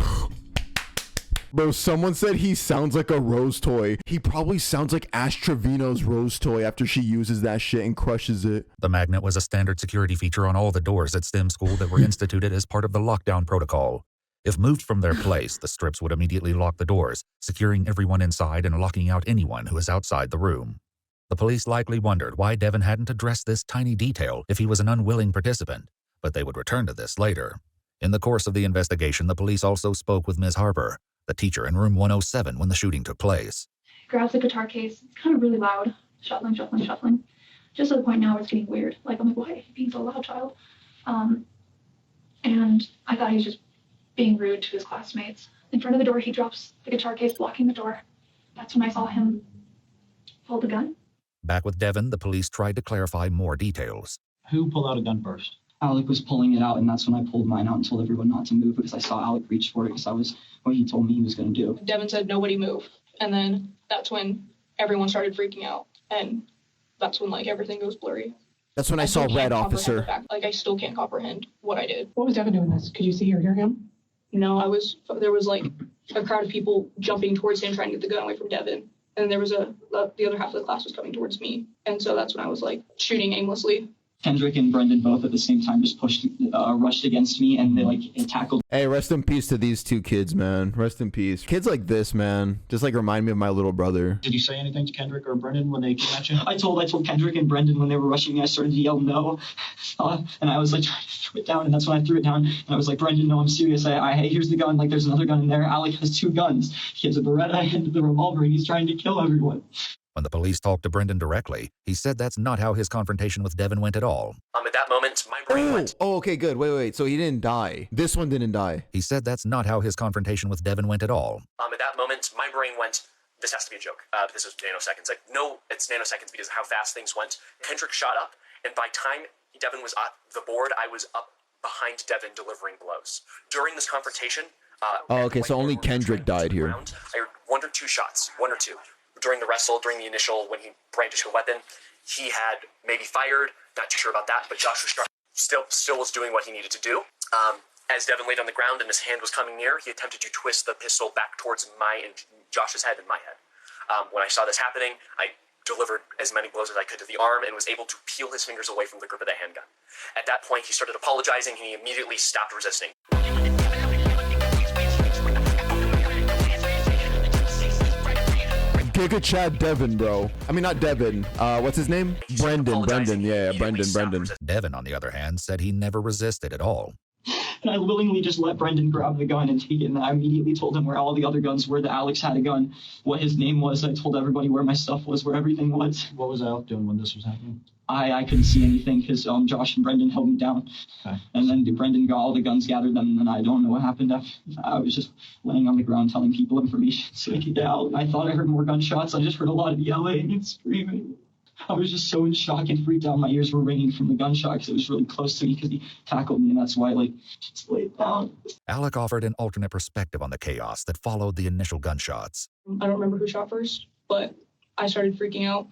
Bro, someone said he sounds like a Rose toy. He probably sounds like Ash Trevino's Rose toy after she uses that shit and crushes it. The magnet was a standard security feature on all the doors at STEM school that were instituted as part of the lockdown protocol. If moved from their place, the strips would immediately lock the doors, securing everyone inside and locking out anyone who is outside the room. The police likely wondered why Devon hadn't addressed this tiny detail if he was an unwilling participant, but they would return to this later. In the course of the investigation, the police also spoke with Ms. Harper, the teacher in room 107 when the shooting took place. He grabs the guitar case. It's kind of really loud. Shuffling. Just to the point now where it's getting weird. Like, I'm like, why are you being so loud, child? And I thought he was just being rude to his classmates. In front of the door, he drops the guitar case, blocking the door. That's when I saw him pull the gun. Back with Devon, the police tried to clarify more details. Who pulled out a gun first? Alec was pulling it out, and that's when I pulled mine out and told everyone not to move because I saw Alec reach for it because that was what he told me he was going to do. Devon said, nobody move. And then that's when everyone started freaking out. And that's when, like, everything goes blurry. That's when I saw Red, officer. Like, I still can't comprehend what I did. What was Devon doing this? Could you see or hear him? No, there was, like, a crowd of people jumping towards him, trying to get the gun away from Devon. And there was the other half of the class was coming towards me. And so that's when I was, like, shooting aimlessly. Kendrick and Brendan both at the same time just rushed against me and they like tackled. Hey, rest in peace to these two kids, man. Rest in peace. Kids like this, man, just like remind me of my little brother. Did you say anything to Kendrick or Brendan when they came at you? I told Kendrick and Brendan when they were rushing me, I started to yell no. And I was like trying to throw it down, and that's when I threw it down. And I was like, Brendan, no, I'm serious. Hey, here's the gun. Like, there's another gun in there. Alec has two guns. He has a Beretta and the revolver, and he's trying to kill everyone. When the police talked to Brendan directly, he said that's not how his confrontation with Devon went at all. At that moment, my brain went. Oh, okay, good. Wait. So he didn't die. This one didn't die. He said that's not how his confrontation with Devon went at all. At that moment, my brain went, this has to be a joke. This is nanoseconds. Like, no, it's nanoseconds because of how fast things went. Kendrick shot up, and by time Devon was at the board, I was up behind Devon delivering blows. During this confrontation... okay, so only Kendrick died here. I heard one or two shots. During the wrestle, during the initial, when he brandished a weapon, he had maybe fired, not too sure about that, but Josh was still was doing what he needed to do. As Devon laid on the ground and his hand was coming near, he attempted to twist the pistol back towards my and Josh's head and my head. When I saw this happening, I delivered as many blows as I could to the arm and was able to peel his fingers away from the grip of the handgun. At that point, he started apologizing and he immediately stopped resisting. Giga Chad Devon, bro. I mean, not Devon. What's his name? Brendan. Yeah, Brendan. Devon, on the other hand, said he never resisted at all. And I willingly just let Brendan grab the gun and take it. And I immediately told him where all the other guns were, that Alex had a gun, what his name was. I told everybody where my stuff was, where everything was. What was Alec doing when this was happening? I couldn't see anything because Josh and Brendan held me down. Okay. And then Brendan got all the guns, gathered them, and then I don't know what happened. I was just laying on the ground telling people information so they could get out. I thought I heard more gunshots. I just heard a lot of yelling and screaming. I was just so in shock and freaked out. My ears were ringing from the gunshot because it was really close to me because he tackled me, and that's why I just laid down. Alec offered an alternate perspective on the chaos that followed the initial gunshots. I don't remember who shot first, but I started freaking out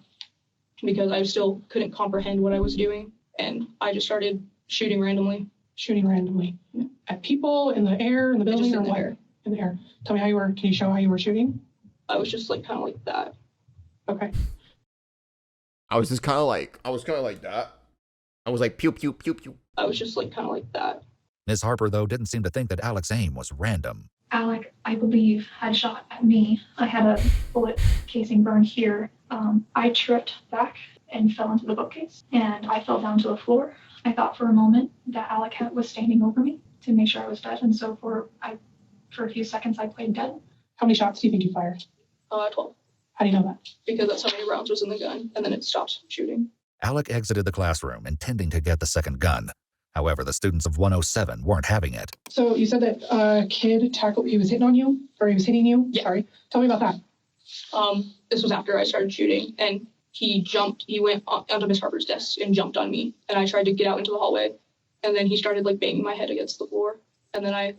because I still couldn't comprehend what I was doing, and I just started shooting randomly. Shooting randomly? Yeah. At people, in the air, in the building, Just or in the what? air. In the air. Tell me how you were, can you show how you were shooting? I was just kind of like that. Okay. I was kind of like that. I was like, pew, pew, pew, pew. I was just kind of like that. Ms. Harper, though, didn't seem to think that Alec's aim was random. Alec, I believe, had shot at me. I had a bullet casing burn here. I tripped back and fell into the bookcase, and I fell down to the floor. I thought for a moment that Alec was standing over me to make sure I was dead, and so for a few seconds I played dead. How many shots do you think you fired? 12. How do you know that? Because that's how many rounds was in the gun, and then it stopped shooting. Alec exited the classroom, intending to get the second gun. However, the students of 107 weren't having it. So you said that a kid tackled, he was hitting on you? Or he was hitting you? Yeah. Sorry. Tell me about that. This was after I started shooting, and he went onto Miss Harper's desk and jumped on me, and I tried to get out into the hallway, and then he started banging my head against the floor, and then I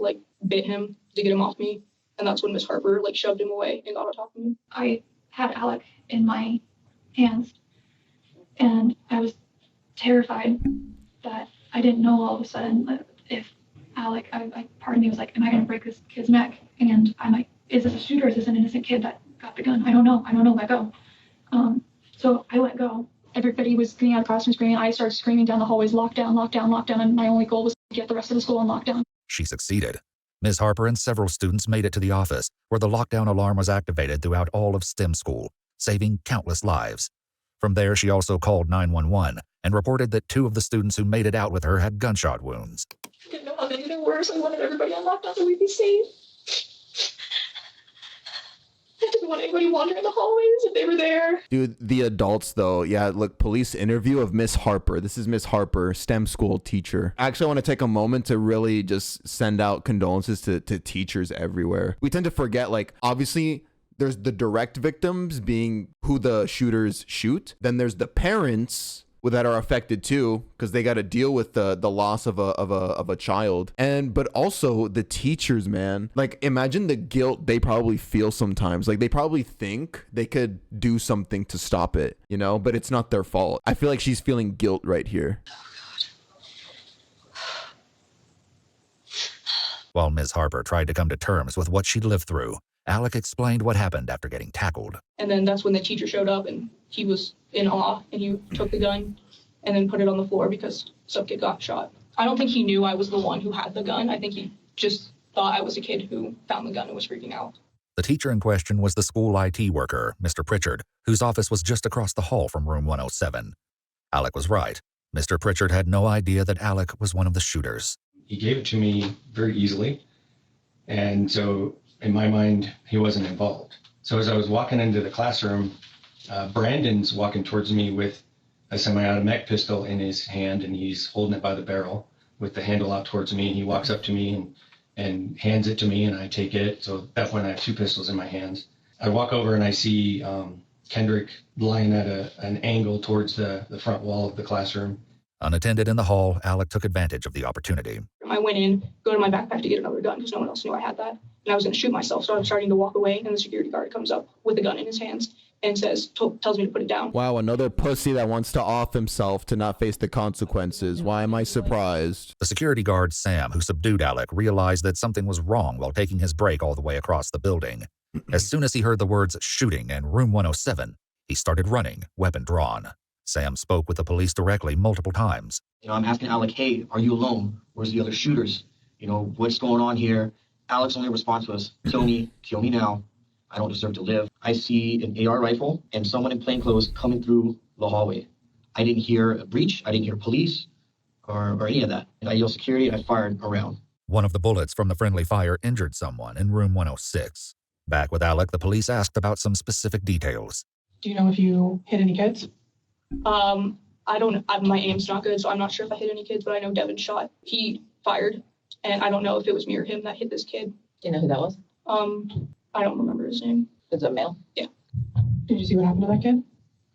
bit him to get him off me, and that's when Miss Harper shoved him away and got on top of me. I had Alec in my hands, and I was terrified that I didn't know all of a sudden if Alec, part of me was like, am I going to break this kid's neck? And I'm like, is this a shooter? Or is this an innocent kid that got the gun? I don't know, let go. So I let go. Everybody was getting out of the classroom screaming. I started screaming down the hallways, lockdown, lockdown, lockdown. And my only goal was to get the rest of the school on lockdown. She succeeded. Ms. Harper and several students made it to the office, where the lockdown alarm was activated throughout all of STEM school, saving countless lives. From there, she also called 911 and reported that 2 of the students who made it out with her had gunshot wounds. I didn't know how many there were, so I wanted everybody on lockdown so we'd be safe. I didn't want anybody wandering the hallways if they were there. Dude, the adults though, yeah, look, police interview of Miss Harper. This is Miss Harper, STEM school teacher. Actually, I want to take a moment to really just send out condolences to teachers everywhere. We tend to forget, obviously, there's the direct victims being who the shooters shoot. Then there's the parents that are affected too, because they got to deal with the loss of a child, but also the teachers, man. Imagine the guilt they probably feel sometimes. They probably think they could do something to stop it, but it's not their fault. I feel like she's feeling guilt right here. While Ms. Harper tried to come to terms with what she'd lived through, Alec explained what happened after getting tackled. And then that's when the teacher showed up, and he was in awe, and he took the gun and then put it on the floor because some kid got shot. I don't think he knew I was the one who had the gun. I think he just thought I was a kid who found the gun and was freaking out. The teacher in question was the school IT worker, Mr. Pritchard, whose office was just across the hall from room 107. Alec was right. Mr. Pritchard had no idea that Alec was one of the shooters. He gave it to me very easily, and so in my mind, he wasn't involved. So as I was walking into the classroom, Brandon's walking towards me with a semi-automatic pistol in his hand, and he's holding it by the barrel with the handle out towards me. And he walks up to me and hands it to me, and I take it. So at that point, I have 2 pistols in my hands. I walk over and I see Kendrick lying at an angle towards the front wall of the classroom. Unattended in the hall, Alec took advantage of the opportunity. I went in, go to my backpack to get another gun because no one else knew I had that. And I was going to shoot myself, so I'm starting to walk away, and the security guard comes up with a gun in his hands and tells me to put it down. Wow, another pussy that wants to off himself to not face the consequences. Why am I surprised? The security guard, Sam, who subdued Alec, realized that something was wrong while taking his break all the way across the building. As soon as he heard the words shooting and room 107, he started running, weapon drawn. Sam spoke with the police directly multiple times. I'm asking Alec, hey, are you alone? Where's the other shooters? What's going on here? Alec's only response was, kill me now. I don't deserve to live. I see an AR rifle and someone in plain clothes coming through the hallway. I didn't hear a breach. I didn't hear police or any of that. And I yelled security and I fired around. One of the bullets from the friendly fire injured someone in room 106. Back with Alec, the police asked about some specific details. Do you know if you hit any kids? I don't. My aim's not good, so I'm not sure if I hit any kids. But I know Devon shot. He fired, and I don't know if it was me or him that hit this kid. Do you know who that was? I don't remember his name. Is it a male? Yeah. Did you see what happened to that kid?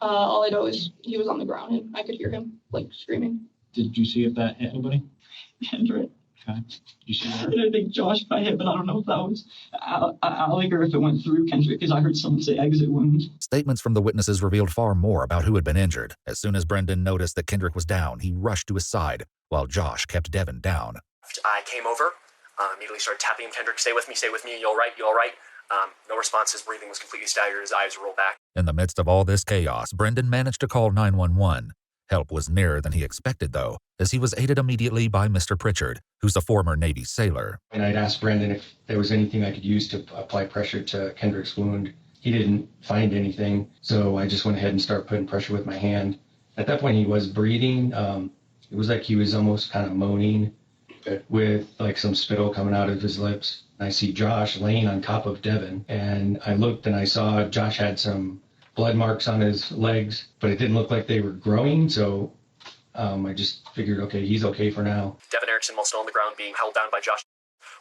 All I know is he was on the ground and I could hear him like screaming. Did you see if that hit anybody? Kendrick. Okay. You see her? And I think Josh got hit, but I don't know if that was Alec or if it went through Kendrick, because I heard someone say exit wound. Statements from the witnesses revealed far more about who had been injured. As soon as Brendan noticed that Kendrick was down, he rushed to his side, while Josh kept Devon down. I came over, immediately started tapping him. Kendrick, stay with me, you all right, you all right? No response, his breathing was completely staggered, his eyes rolled back. In the midst of all this chaos, Brendan managed to call 911. Help was nearer than he expected, though, as he was aided immediately by Mr. Pritchard, who's a former Navy sailor. And I'd asked Brendan if there was anything I could use to apply pressure to Kendrick's wound. He didn't find anything, so I just went ahead and started putting pressure with my hand. At that point, he was breathing. It was like he was almost kind of moaning with like some spittle coming out of his lips. I see Josh laying on top of Devon, and I looked and I saw Josh had some blood marks on his legs, but it didn't look like they were growing, so I just figured, okay, he's okay for now. Devon Erickson, while still on the ground, being held down by Josh,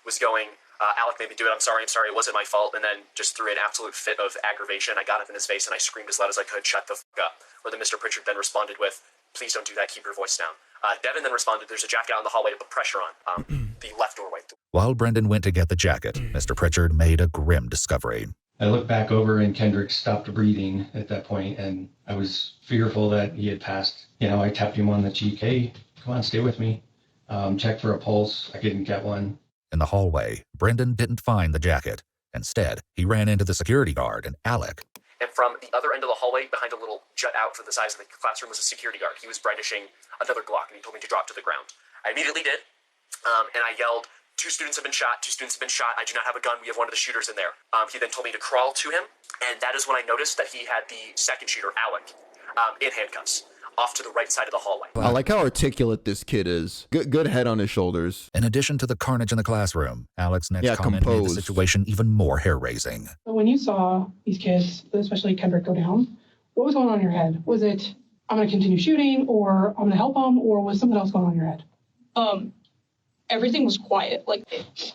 was going, Alec made me do it, I'm sorry, it wasn't my fault, and then just threw an absolute fit of aggravation. I got up in his face and I screamed as loud as I could, shut the fuck up. Where the Mr. Pritchard then responded with, please don't do that, keep your voice down. Devon then responded, there's a jacket out in the hallway to put pressure on, the left doorway. While Brendan went to get the jacket, Mr. Pritchard made a grim discovery. I looked back over and Kendrick stopped breathing at that point, and I was fearful that he had passed. I tapped him on the cheek, hey, come on, stay with me. Checked for a pulse, I didn't get one. In the hallway, Brendan didn't find the jacket. Instead, he ran into the security guard and Alec. And from the other end of the hallway, behind a little jut out for the size of the classroom, was a security guard. He was brandishing another Glock, and he told me to drop to the ground. I immediately did, and I yelled, two students have been shot, I do not have a gun, we have one of the shooters in there. He then told me to crawl to him, and that is when I noticed that he had the second shooter, Alec, in handcuffs, off to the right side of the hallway. I like how articulate this kid is. Good head on his shoulders. In addition to the carnage in the classroom, Alec's next comment made the situation even more hair-raising. When you saw these kids, especially Kendrick, go down, what was going on in your head? Was it, I'm going to continue shooting, or I'm going to help them, or was something else going on in your head? Everything was quiet. Like,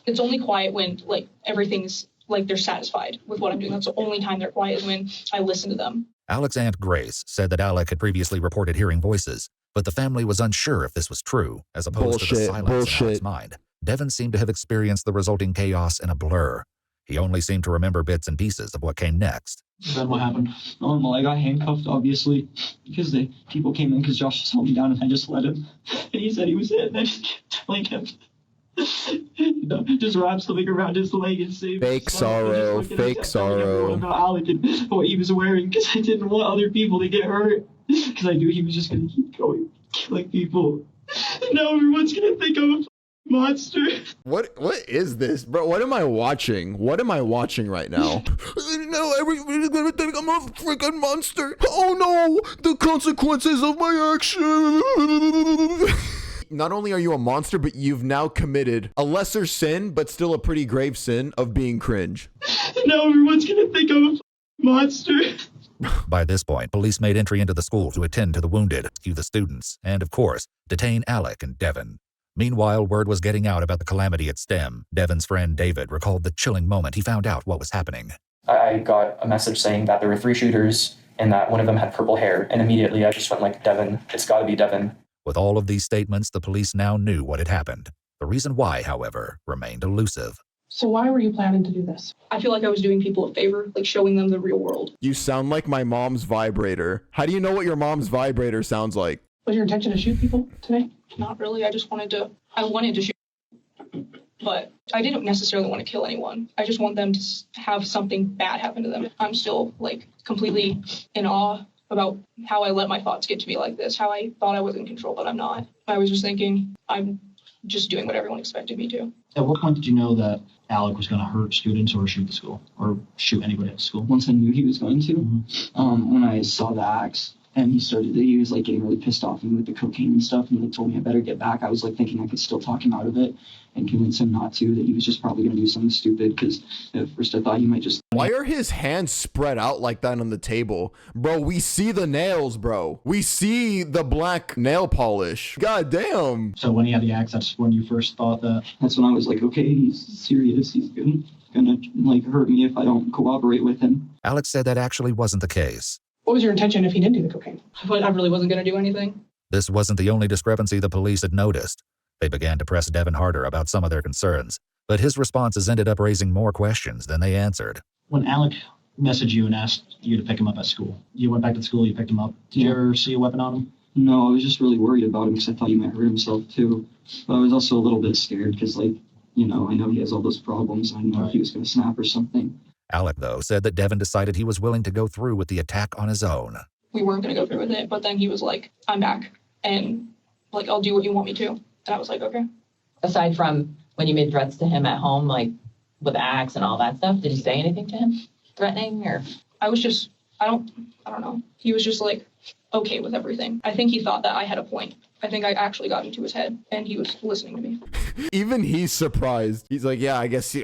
it's only quiet when, like, everything's, like, they're satisfied with what I'm doing. That's the only time they're quiet, is when I listen to them. Alec's Aunt Grace said that Alec had previously reported hearing voices, but the family was unsure if this was true, as opposed to the silence in Alec's mind. Devon seemed to have experienced the resulting chaos in a blur. He only seemed to remember bits and pieces of what came next. Then what happened? Normal. I got handcuffed, obviously, because the people came in because Josh just held me down and I just let him. And he said he was it, and I just kept telling him, just wrap something around his leg and say fake sorrow, fake sorrow. About Alec and what he was wearing, because I didn't want other people to get hurt, because I knew he was just going to keep going, killing people. And now everyone's going to think I'm a monster. What is this, bro? What am I watching? What am I watching right now? No, everybody's gonna think I'm a freaking monster. Oh no, the consequences of my action. Not only are you a monster, but you've now committed a lesser sin, but still a pretty grave sin of being cringe. Now everyone's gonna think I'm a monster. By this point, police made entry into the school to attend to the wounded, rescue the students, and of course, detain Alec and Devon. Meanwhile, word was getting out about the calamity at STEM. Devon's friend David recalled the chilling moment he found out what was happening. I got a message saying that there were 3 shooters and that one of them had purple hair, and immediately I just went like, Devon, it's gotta be Devon. With all of these statements, the police now knew what had happened. The reason why, however, remained elusive. So why were you planning to do this? I feel like I was doing people a favor, like showing them the real world. You sound like my mom's vibrator. How do you know what your mom's vibrator sounds like? Was your intention to shoot people today? Not really. I wanted to shoot, but I didn't necessarily want to kill anyone. I just want them to have something bad happen to them. I'm still like completely in awe about how I let my thoughts get to me like this, how I thought I was in control, but I'm not. I was just thinking, I'm just doing what everyone expected me to. At what point did you know that Alec was going to hurt students or shoot the school or shoot anybody at the school? Once I knew he was going to, when I saw the axe and he was like getting really pissed off with the cocaine and stuff, and he told me I better get back. I was like thinking I could still talk him out of it and convince him not to, that he was just probably going to do something stupid, because at first I thought he might just... Why are his hands spread out like that on the table? Bro, we see the nails, bro. We see the black nail polish. God damn. So when he had the axe, that's when you first thought that? That's when I was like, okay, he's serious. He's gonna like hurt me if I don't cooperate with him. Alex said that actually wasn't the case. What was your intention if he didn't do the cocaine? I really wasn't going to do anything. This wasn't the only discrepancy the police had noticed. They began to press Devon harder about some of their concerns, but his responses ended up raising more questions than they answered. When Alec messaged you and asked you to pick him up at school, you went back to school, you picked him up. Did you ever see a weapon on him? No, I was just really worried about him because I thought he might hurt himself too. But I was also a little bit scared because, like, you know, I know he has all those problems. I know if he was going to snap or something. Alec, though, said that Devon decided he was willing to go through with the attack on his own. We weren't going to go through with it, but then he was like, I'm back, and like, I'll do what you want me to. And I was like, okay. Aside from when you made threats to him at home, like with the axe and all that stuff, did you say anything to him? Threatening or? I was just, I don't know. He was just like, okay with everything. I think he thought that I had a point. I think I actually got into his head, and he was listening to me. Even he's surprised. He's like, yeah, I guess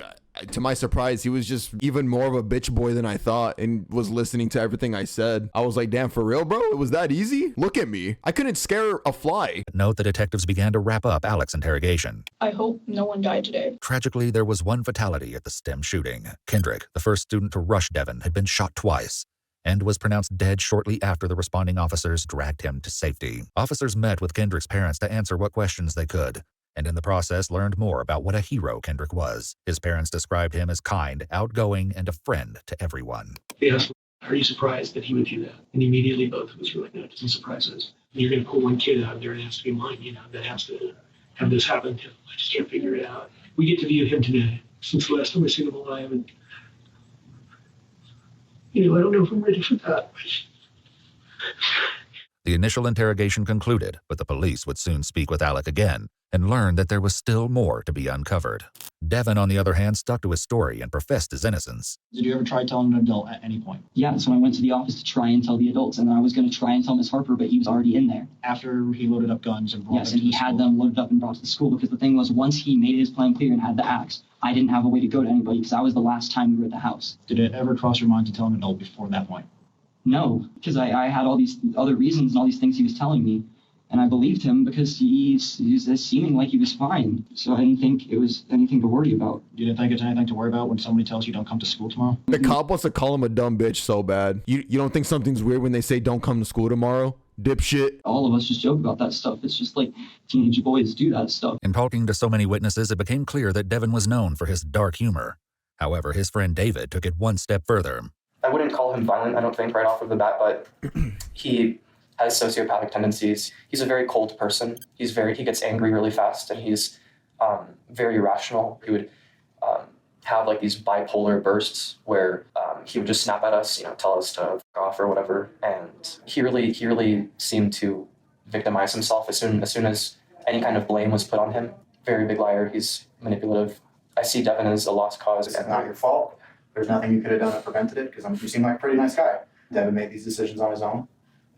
to my surprise, he was just even more of a bitch boy than I thought and was listening to everything I said. I was like, damn, for real, bro? It was that easy? Look at me. I couldn't scare a fly. Note the detectives began to wrap up Alec's interrogation. I hope no one died today. Tragically, there was one fatality at the STEM shooting. Kendrick, the first student to rush Devon, had been shot twice and was pronounced dead shortly after the responding officers dragged him to safety. Officers met with Kendrick's parents to answer what questions they could, and in the process learned more about what a hero Kendrick was. His parents described him as kind, outgoing, and a friend to everyone. They asked, are you surprised that he would do that? And immediately both of us were like, no, it doesn't surprise us. You're going to pull one kid out of there and it has to be mine, you know, that has to have this happen to him. I just can't figure it out. We get to view him today since the last time I seen him alive, and you know, I don't know if I'm ready for that. The initial interrogation concluded, but the police would soon speak with Alec again and learn that there was still more to be uncovered. Devon, on the other hand, stuck to his story and professed his innocence. Did you ever try telling an adult at any point? Yeah, that's when I went to the office to try and tell the adults, and then I was going to try and tell Miss Harper, but he was already in there. After he loaded up guns and brought them to the school? Yes, and he had them loaded up and brought to the school, because the thing was, once he made his plan clear and had the axe, I didn't have a way to go to anybody because that was the last time we were at the house. Did it ever cross your mind to tell an adult before that point? No, because I had all these other reasons and all these things he was telling me, and I believed him because he's seeming like he was fine. So I didn't think it was anything to worry about. You didn't think it's anything to worry about when somebody tells you don't come to school tomorrow? The cop wants to call him a dumb bitch so bad. You don't think something's weird when they say don't come to school tomorrow? Dipshit. All of us just joke about that stuff. It's just like teenage boys do that stuff. In talking to so many witnesses, it became clear that Devon was known for his dark humor. However, his friend David took it one step further. I wouldn't call him violent, I don't think, right off of the bat, but he has sociopathic tendencies. He's a very cold person. He gets angry really fast, and he's very irrational. He would have like these bipolar bursts where he would just snap at us, you know, tell us to fuck off or whatever. And he really seemed to victimize himself as soon as any kind of blame was put on him. Very big liar. He's manipulative. I see Devon as a lost cause. It's not your fault. There's nothing you could have done that prevented it, because you seem like a pretty nice guy. Devon made these decisions on his own,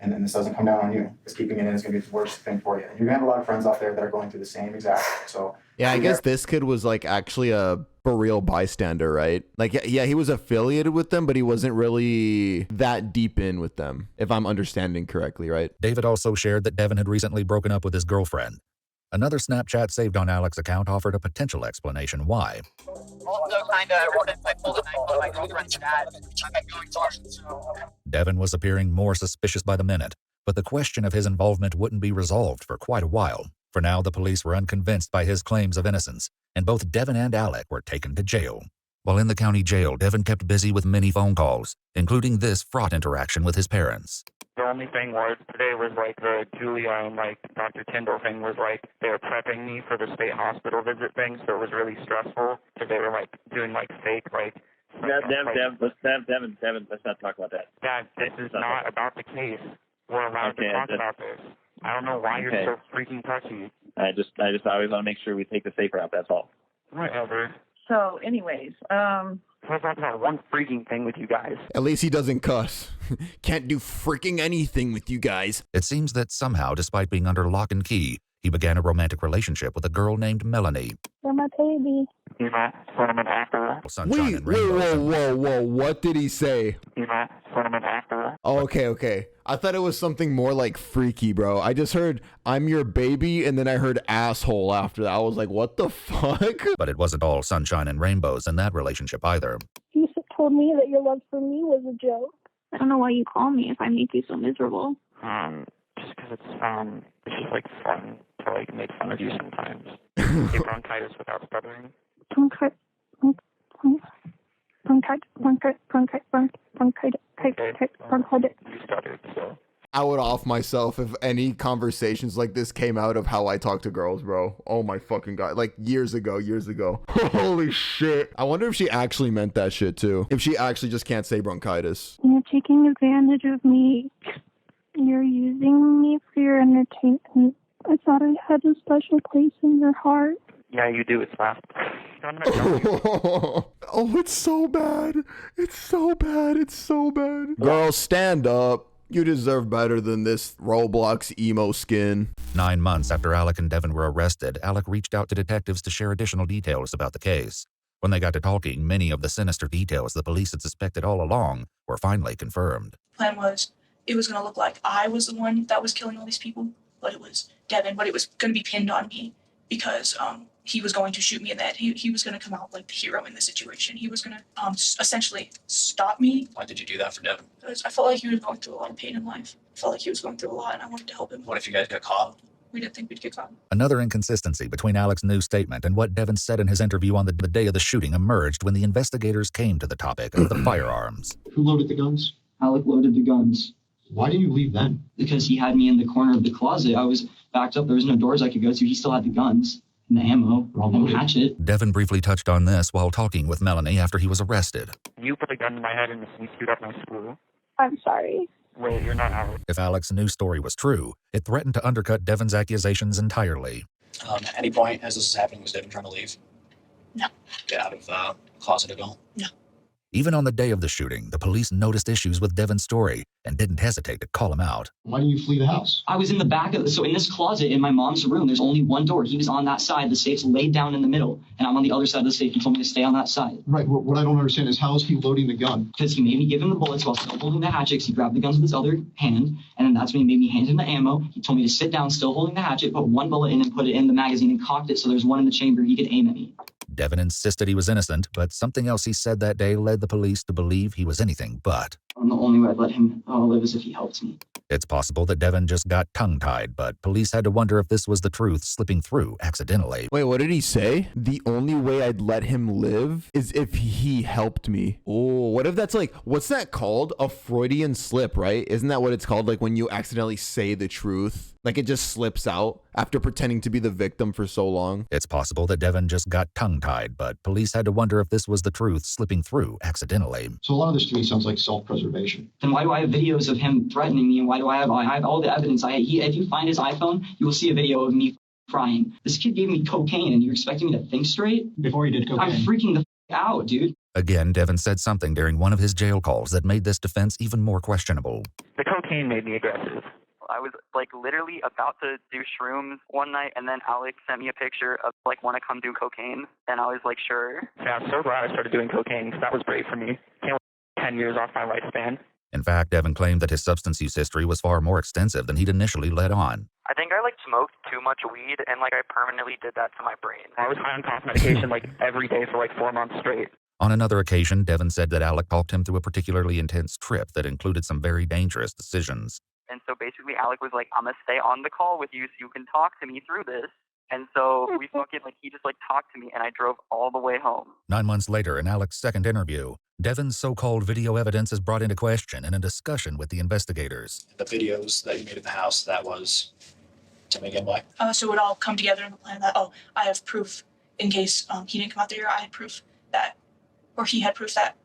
and then this doesn't come down on you, because keeping it in is going to be the worst thing for you. And you're going to have a lot of friends out there that are going through the same exact thing. So yeah, I guess this kid was like actually a for real bystander, right? Like, yeah, he was affiliated with them, but he wasn't really that deep in with them, if I'm understanding correctly, right? David also shared that Devon had recently broken up with his girlfriend. Another Snapchat saved on Alec's account offered a potential explanation why. Also, I pulled a knife on my girlfriend's dad. I've been going to Devon was appearing more suspicious by the minute, but the question of his involvement wouldn't be resolved for quite a while. For now, the police were unconvinced by his claims of innocence, and both Devon and Alec were taken to jail. While in the county jail, Devon kept busy with many phone calls, including this fraught interaction with his parents. The only thing was today was like the Julia and like Dr. Tyndall thing was like they were prepping me for the state hospital visit thing, so it was really stressful because they were like doing like fake like. Devin, let's not talk about that. Dad, this is not about the case. We're allowed to talk about this. I don't know why you're so freaking touchy. I just always want to make sure we take the safe route. That's all. Whatever. So, anyways, What's up that one freaking thing with you guys? At least he doesn't cuss. Can't do freaking anything with you guys. It seems that somehow, despite being under lock and key, he began a romantic relationship with a girl named Melanie. you're my baby. You know, cinnamon actor. Sunshine and Wait, rainbows. whoa. What did he say? You know, cinnamon actor. Oh, okay. I thought it was something more like freaky, bro. I just heard, I'm your baby, and then I heard asshole after that. I was like, what the fuck? But it wasn't all sunshine and rainbows in that relationship either. You told me that your love for me was a joke. I don't know why you call me if I make you so miserable. Just because it's fun. It's just like fun to like make fun of you sometimes. Get bronchitis without stuttering. Bronchitis. You stuttered, so. I would off myself if any conversations like this came out of how I talk to girls, bro. Oh my fucking god. Like years ago. Holy shit. I wonder if she actually meant that shit too. If she actually just can't say bronchitis. You're taking advantage of me. You're using me for your entertainment. I thought I had a special place in your heart. Yeah, you do. It's last. Oh, it's so bad. It's so bad. Girl, stand up. You deserve better than this Roblox emo skin. 9 months after Alec and Devon were arrested, Alec reached out to detectives to share additional details about the case. When they got to talking, many of the sinister details the police had suspected all along were finally confirmed. Plan was, it was going to look like I was the one that was killing all these people, but it was Devon, but it was going to be pinned on me because he was going to shoot me in the head. He was going to come out like the hero in the situation. He was going to essentially stop me. Why did you do that for Devon? Because I felt like he was going through a lot of pain in life. I felt like he was going through a lot, and I wanted to help him. What if you guys got caught? We didn't think we'd get caught. Another inconsistency between Alec's new statement and what Devon said in his interview on the day of the shooting emerged when the investigators came to the topic of the firearms. Who loaded the guns? Alec loaded the guns. Why did you leave then? Because he had me in the corner of the closet. I was backed up. There was no doors I could go to. He still had the guns and the ammo and the hatchet. Devon briefly touched on this while talking with Melanie after he was arrested. You put a gun in my head and sneaked up my school. I'm sorry. Wait, you're not Alec. If Alec's new story was true, it threatened to undercut Devon's accusations entirely. At any point as this is happening, was Devon trying to leave? No. Get out of the closet at all? No. Even on the day of the shooting, the police noticed issues with Devon's story and didn't hesitate to call him out. Why didn't you flee the house? I was in the back of so in this closet in my mom's room, there's only one door. He was on that side. The safe's laid down in the middle, and I'm on the other side of the safe. He told me to stay on that side. Right. What I don't understand is how is he loading the gun? Because he made me give him the bullets while still holding the hatchet. He grabbed the guns with his other hand, and then that's when he made me hand him the ammo. He told me to sit down, still holding the hatchet, put one bullet in and put it in the magazine and cocked it so there's one in the chamber. He could aim at me. Devon insisted he was innocent, but something else he said that day led the police to believe he was anything but. And the only way I'd let him live is if he helped me. It's possible that Devon just got tongue-tied, but police had to wonder if this was the truth slipping through accidentally. Wait, what did he say? The only way I'd let him live is if he helped me. Oh, what if that's like, what's that called? A Freudian slip, right? Isn't that what it's called? Like when you accidentally say the truth? Like it just slips out after pretending to be the victim for so long? It's possible that Devon just got tongue-tied, but police had to wonder if this was the truth slipping through accidentally. So a lot of this to me sounds like self-preservation. Then why do I have videos of him threatening me? And why do I have all the evidence? If you find his iPhone, you will see a video of me crying. This kid gave me cocaine and you're expecting me to think straight? Before he did cocaine. I'm freaking the out, dude. Again, Devon said something during one of his jail calls that made this defense even more questionable. The cocaine made me aggressive. I was like literally about to do shrooms one night, and then Alec sent me a picture of like, want to come do cocaine, and I was like, sure. Yeah, I'm so glad I started doing cocaine because that was brave for me. Can't 10 years off my lifespan. In fact, Devon claimed that his substance use history was far more extensive than he'd initially let on. I think I like smoked too much weed, and like I permanently did that to my brain. I was high on cough medication like every day for like 4 months straight. On another occasion, Devon said that Alec talked him through a particularly intense trip that included some very dangerous decisions. And so basically Alec was like, I'm going to stay on the call with you so you can talk to me through this. And so we fucking, like, he just like talked to me and I drove all the way home. 9 months later, in Alec's second interview, Devon's so-called video evidence is brought into question in a discussion with the investigators. The videos that you made in the house, that was to make Eboy. So it would all come together in the plan that, I have proof in case he didn't come out there. I had proof that, or he had proof that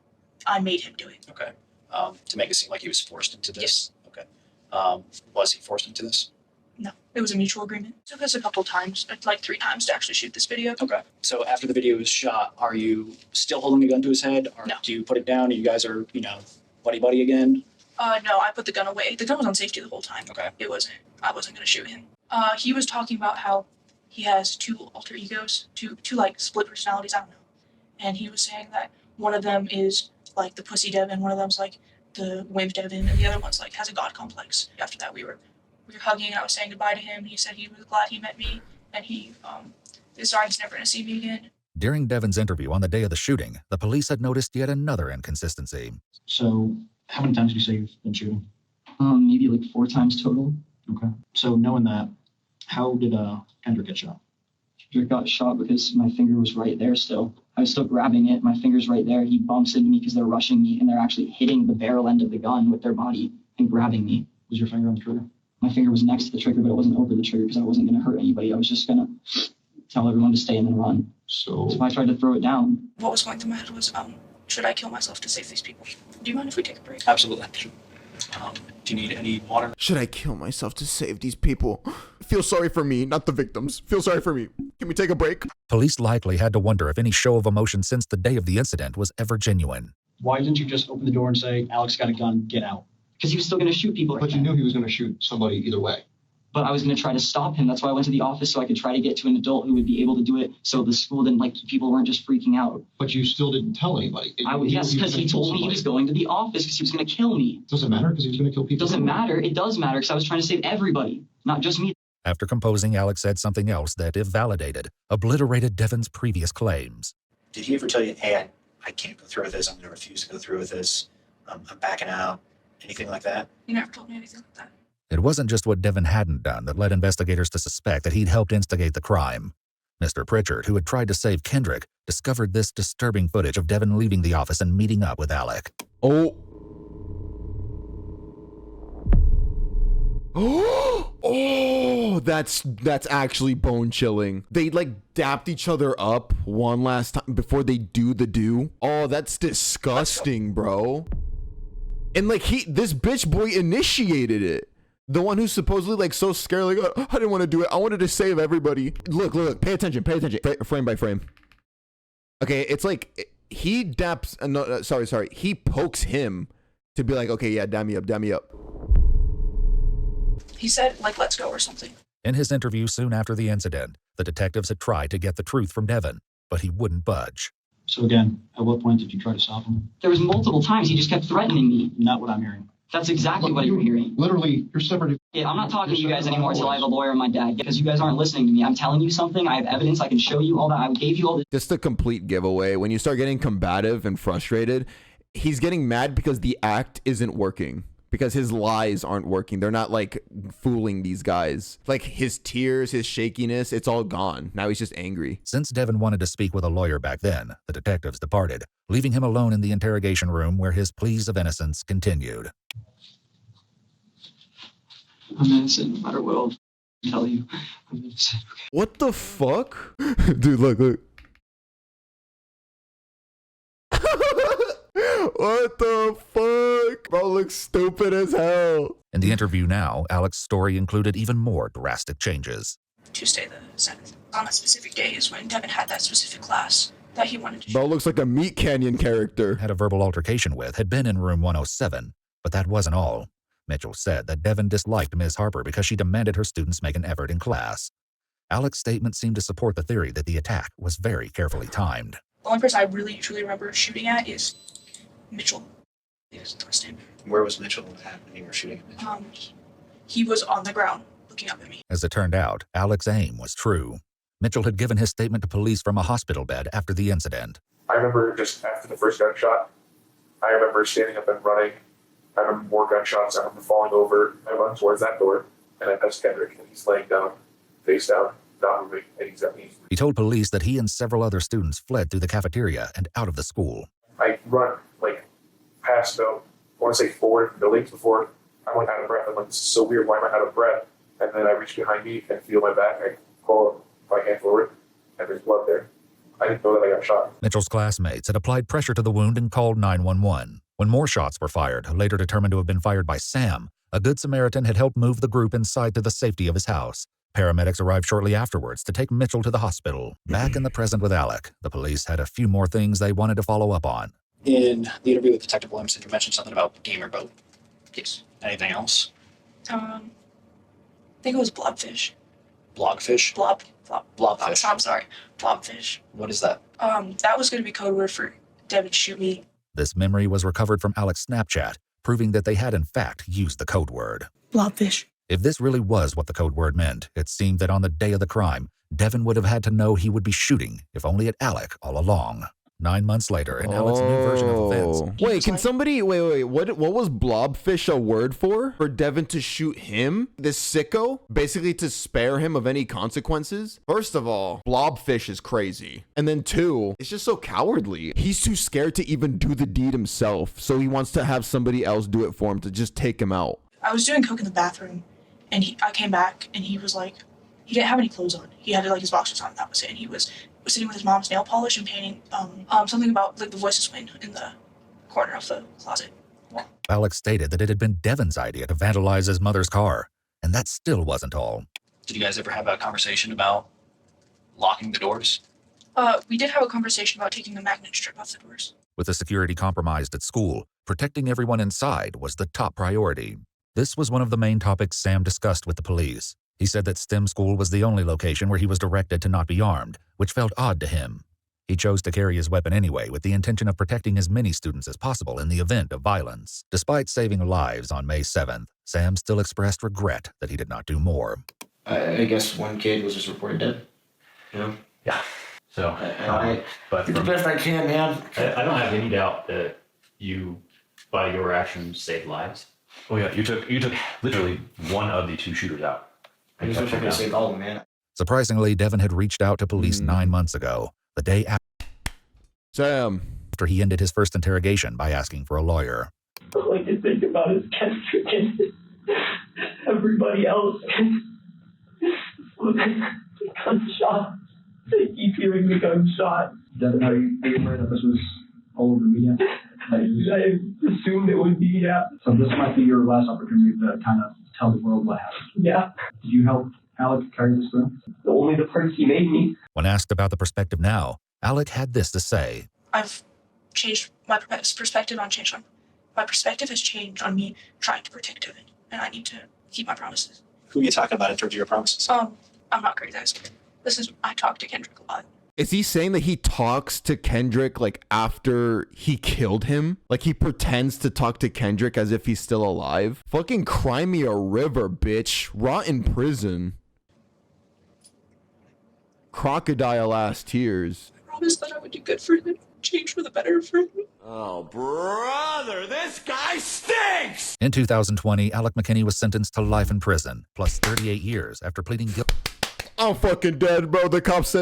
I made him do it. Okay. To make it seem like he was forced into this? Yes. Okay. Was he forced into this? No, it was a mutual agreement. It took us a couple times, like 3 times to actually shoot this video. Okay. So after the video was shot, are you still holding the gun to his head? Or No. do you put it down and you guys are, buddy-buddy again? No, I put the gun away. The gun was on safety the whole time. Okay. I wasn't gonna shoot him. He was talking about how he has 2 alter egos, two like split personalities, I don't know. And he was saying that one of them is like the pussy Devon, one of them's like the wimp Devon, and the other one's like has a god complex. After that we were hugging and I was saying goodbye to him. He said he was glad he met me and he sorry he's never gonna see me again. During Devon's interview on the day of the shooting, the police had noticed yet another inconsistency. So how many times did you say you've been shooting? Maybe like 4 times total. Okay. So knowing that, how did Kendrick get shot? Kendrick got shot because my finger was right there still. I was still grabbing it. My finger's right there. He bumps into me because they're rushing me and they're actually hitting the barrel end of the gun with their body and grabbing me. Was your finger on the trigger? My finger was next to the trigger, but it wasn't over the trigger because I wasn't going to hurt anybody. I was just going to tell everyone to stay and then run. So I tried to throw it down. What was going through my head was, should I kill myself to save these people? Do you mind if we take a break? Absolutely. Do you need any water? Should I kill myself to save these people? Feel sorry for me, not the victims. Feel sorry for me. Can we take a break? Police likely had to wonder if any show of emotion since the day of the incident was ever genuine. Why didn't you just open the door and say, Alex got a gun, get out? Because he was still going to shoot people. But you knew he was going to shoot somebody either way. But I was going to try to stop him. That's why I went to the office, so I could try to get to an adult who would be able to do it, so the school didn't, people weren't just freaking out. But you still didn't tell anybody. Yes, because he told me he was going to the office because he was going to kill me. Doesn't matter because he was going to kill people. Doesn't matter. It does matter because I was trying to save everybody, not just me. After composing, Alec said something else that, if validated, obliterated Devon's previous claims. Did he ever tell you, hey, I can't go through with this, I'm going to refuse to go through with this, I'm backing out, anything like that? He never told me anything like that. It wasn't just what Devon hadn't done that led investigators to suspect that he'd helped instigate the crime. Mr. Pritchard, who had tried to save Kendrick, discovered this disturbing footage of Devon leaving the office and meeting up with Alec. Oh, that's actually bone chilling. They dapped each other up one last time before they do the do. Oh, that's disgusting, bro. And this bitch boy initiated it. The one who's supposedly so scared, oh, I didn't want to do it. I wanted to save everybody. Look, pay attention, frame by frame. Okay, it's he daps, sorry, he pokes him to be okay, yeah, dam me up. He said, let's go or something. In his interview soon after the incident, the detectives had tried to get the truth from Devon, but he wouldn't budge. So again, at what point did you try to stop him? There was multiple times. He just kept threatening me. Not what I'm hearing. That's exactly what you're hearing. Literally, you're separate. Yeah, I'm not talking to you guys anymore until I have a lawyer and my dad, because you guys aren't listening to me. I'm telling you something. I have evidence. I can show you all that. I gave you all this. Just a complete giveaway. When you start getting combative and frustrated, he's getting mad because the act isn't working. Because his lies aren't working. They're not fooling these guys. His tears, his shakiness, it's all gone. Now he's just angry. Since Devon wanted to speak with a lawyer back then, the detectives departed, leaving him alone in the interrogation room where his pleas of innocence continued. I'm innocent, no matter what I'll tell you. I'm innocent. What the fuck? Dude, look. What the fuck? Bro looks stupid as hell. In the interview now, Alec's story included even more drastic changes. Tuesday the 7th. On that specific day is when Devon had that specific class that he wanted to Bro looks like a Meat Canyon character. Had a verbal altercation with had been in room 107, but that wasn't all. Mitchell said that Devon disliked Ms. Harper because she demanded her students make an effort in class. Alec's statement seemed to support the theory that the attack was very carefully timed. The only person I really truly remember shooting at is Mitchell. He was the first name. Where was Mitchell at when you were shooting at Mitchell? He was on the ground looking up at me. As it turned out, Alec's aim was true. Mitchell had given his statement to police from a hospital bed after the incident. I remember just after the first gunshot, I remember standing up and running. I remember more gunshots. I remember falling over. I run towards that door, and I touched Kendrick, and he's laying down, face down, not moving, and he's at me. He told police that he and several other students fled through the cafeteria and out of the school. I run past I want to say 4 buildings before I'm out of breath. I'm this is so weird. Why am I out of breath? And then I reach behind me and feel my back. I pull my hand forward, and there's blood there. I didn't know that I got shot. Mitchell's classmates had applied pressure to the wound and called 911. When more shots were fired, later determined to have been fired by Sam, A good Samaritan had helped move the group inside to the safety of his house. Paramedics arrived shortly afterwards to take Mitchell to the hospital. Back in the present with Alec, the police had a few more things they wanted to follow up on. In the interview with Detective Williamson, you mentioned something about gamer boat. Yes. Anything else? I think it was blobfish. Blogfish? Blobfish. I'm sorry. Blobfish. What is that? That was going to be code word for Devon shoot me. This memory was recovered from Alec's Snapchat, proving that they had in fact used the code word. Blobfish. If this really was what the code word meant, it seemed that on the day of the crime, Devon would have had to know he would be shooting, if only at Alec all along. 9 months later, in Alec's new version of events. Wait, can somebody wait, what was blobfish a word for? For Devon to shoot him? This sicko? Basically to spare him of any consequences? First of all, blobfish is crazy. And then two, it's just so cowardly. He's too scared to even do the deed himself, so he wants to have somebody else do it for him to just take him out. I was doing coke in the bathroom, and I came back, and he was like, he didn't have any clothes on. He had like his boxers on, and that was it. And he was sitting with his mom's nail polish and painting something about like the voices win in the corner of the closet. Alec stated that it had been Devon's idea to vandalize his mother's car, and that still wasn't all. Did you guys ever have a conversation about locking the doors? We did have a conversation about taking the magnet strip off the doors. With the security compromised at school, protecting everyone inside was the top priority. This was one of the main topics Sam discussed with the police. He said that STEM school was the only location where he was directed to not be armed, which felt odd to him. He chose to carry his weapon anyway with the intention of protecting as many students as possible in the event of violence. Despite saving lives on May 7th, Sam still expressed regret that he did not do more. I guess one kid was just reported dead. Yeah. So, but do the best I can, man. I don't have any doubt that you, by your actions, saved lives. Oh yeah, you took literally one of the two shooters out. I just wish I could have saved all of them, man. Surprisingly, Devon had reached out to police 9 months ago, the day after he ended his first interrogation by asking for a lawyer. All I can think about is Kendrick and everybody else. Gunshots. I keep hearing the gunshot. Devon, are you aware that this was all over the media? I assumed it would be, yeah. So this might be your last opportunity to kind of tell the world what happened. Yeah. Did you help Alec carry this through? Only the parts he made me. When asked about the perspective now, Alec had this to say. I've changed my perspective on my perspective has changed on me trying to protect Devon, and I need to keep my promises. Who are you talking about in terms of your promises? I'm not great at this. I talk to Kendrick a lot. Is he saying that he talks to Kendrick like after he killed him? Like he pretends to talk to Kendrick as if he's still alive? Fucking cry me a river, bitch. Rot in prison. Crocodile ass tears. I promised that I would do good for him, change for the better for him. Oh, brother, this guy stinks! In 2020, Alec McKinney was sentenced to life in prison, plus 38 years after pleading guilty. I'm fucking dead, bro. The cops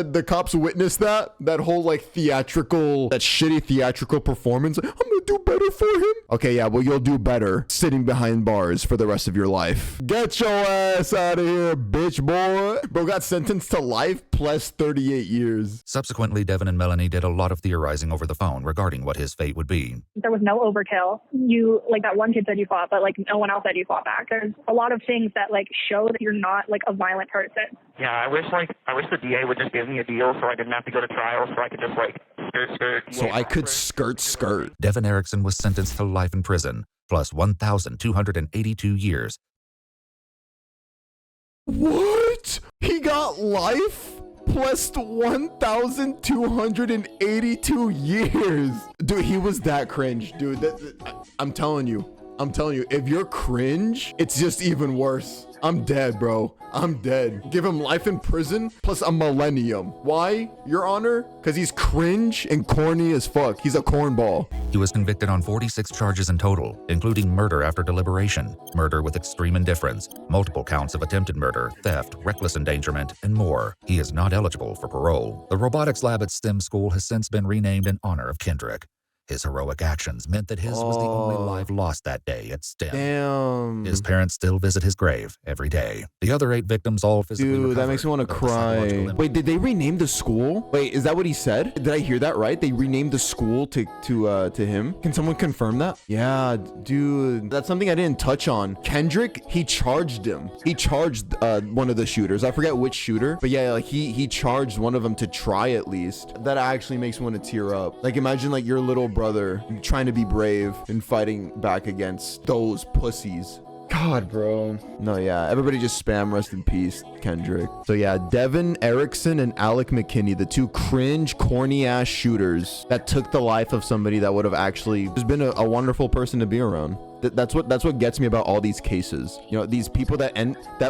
witnessed that whole like shitty theatrical performance. I'm gonna do better for him. Okay, yeah, well, you'll do better sitting behind bars for the rest of your life. Get your ass out of here, bitch boy. Bro got sentenced to life plus 38 years. Subsequently, Devon and Melanie did a lot of theorizing over the phone regarding what his fate would be. There was no overkill. You, like that one kid said you fought, but like no one else said you fought back. There's a lot of things that like show that you're not like a violent person. Yeah, I wish the DA would just give me a deal so I didn't have to go to trial, so I could just like skirt. So I could skirt. Devon Erickson was sentenced to life in prison, plus 1,282 years. What? He got life? Plus 1,282 years. Dude, he was that cringe, dude. I'm telling you, if you're cringe, it's just even worse. I'm dead, bro. I'm dead. Give him life in prison plus a millennium. Why, Your Honor? Because he's cringe and corny as fuck. He's a cornball. He was convicted on 46 charges in total, including murder after deliberation, murder with extreme indifference, multiple counts of attempted murder, theft, reckless endangerment, and more. He is not eligible for parole. The robotics lab at STEM school has since been renamed in honor of Kendrick. His heroic actions meant that his was the only life lost that day at STEM. Damn. His parents still visit his grave every day. The other 8 victims all physically Dude, that recovered, makes me want to but the cry. psychological Wait, did they rename the school? Wait, is that what he said? Did I hear that right? They renamed the school to him? Can someone confirm that? Yeah, dude, that's something I didn't touch on. Kendrick, he charged him. He charged one of the shooters. I forget which shooter, but yeah, like he charged one of them to try at least. That actually makes me want to tear up. Like imagine like your little brother trying to be brave and fighting back against those pussies. God, bro. No, yeah. Everybody just spam rest in peace, Kendrick. So yeah, Devon Erickson and Alec McKinney, the 2 cringe, corny ass shooters that took the life of somebody that would have actually just been a wonderful person to be around. That's what gets me about all these cases. You know, these people that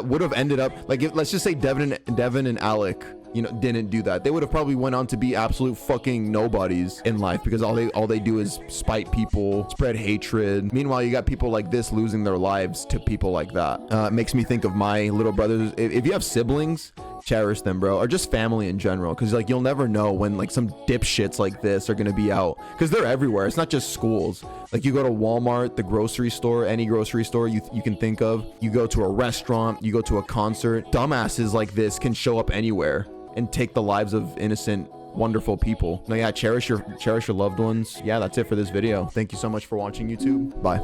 would have ended up like, let's just say Devon and Alec, you know, didn't do that. They would have probably went on to be absolute fucking nobodies in life because all they do is spite people, spread hatred. Meanwhile, you got people like this losing their lives to people like that. It makes me think of my little brothers. If you have siblings, cherish them, bro, or just family in general, because like you'll never know when like some dipshits like this are gonna be out, because they're everywhere. It's not just schools. Like you go to Walmart, the grocery store, any grocery store you can think of, you go to a restaurant, you go to a concert, dumbasses like this can show up anywhere and take the lives of innocent, wonderful people. Now, yeah, cherish your loved ones. Yeah, that's it for this video. Thank you so much for watching, YouTube. Bye.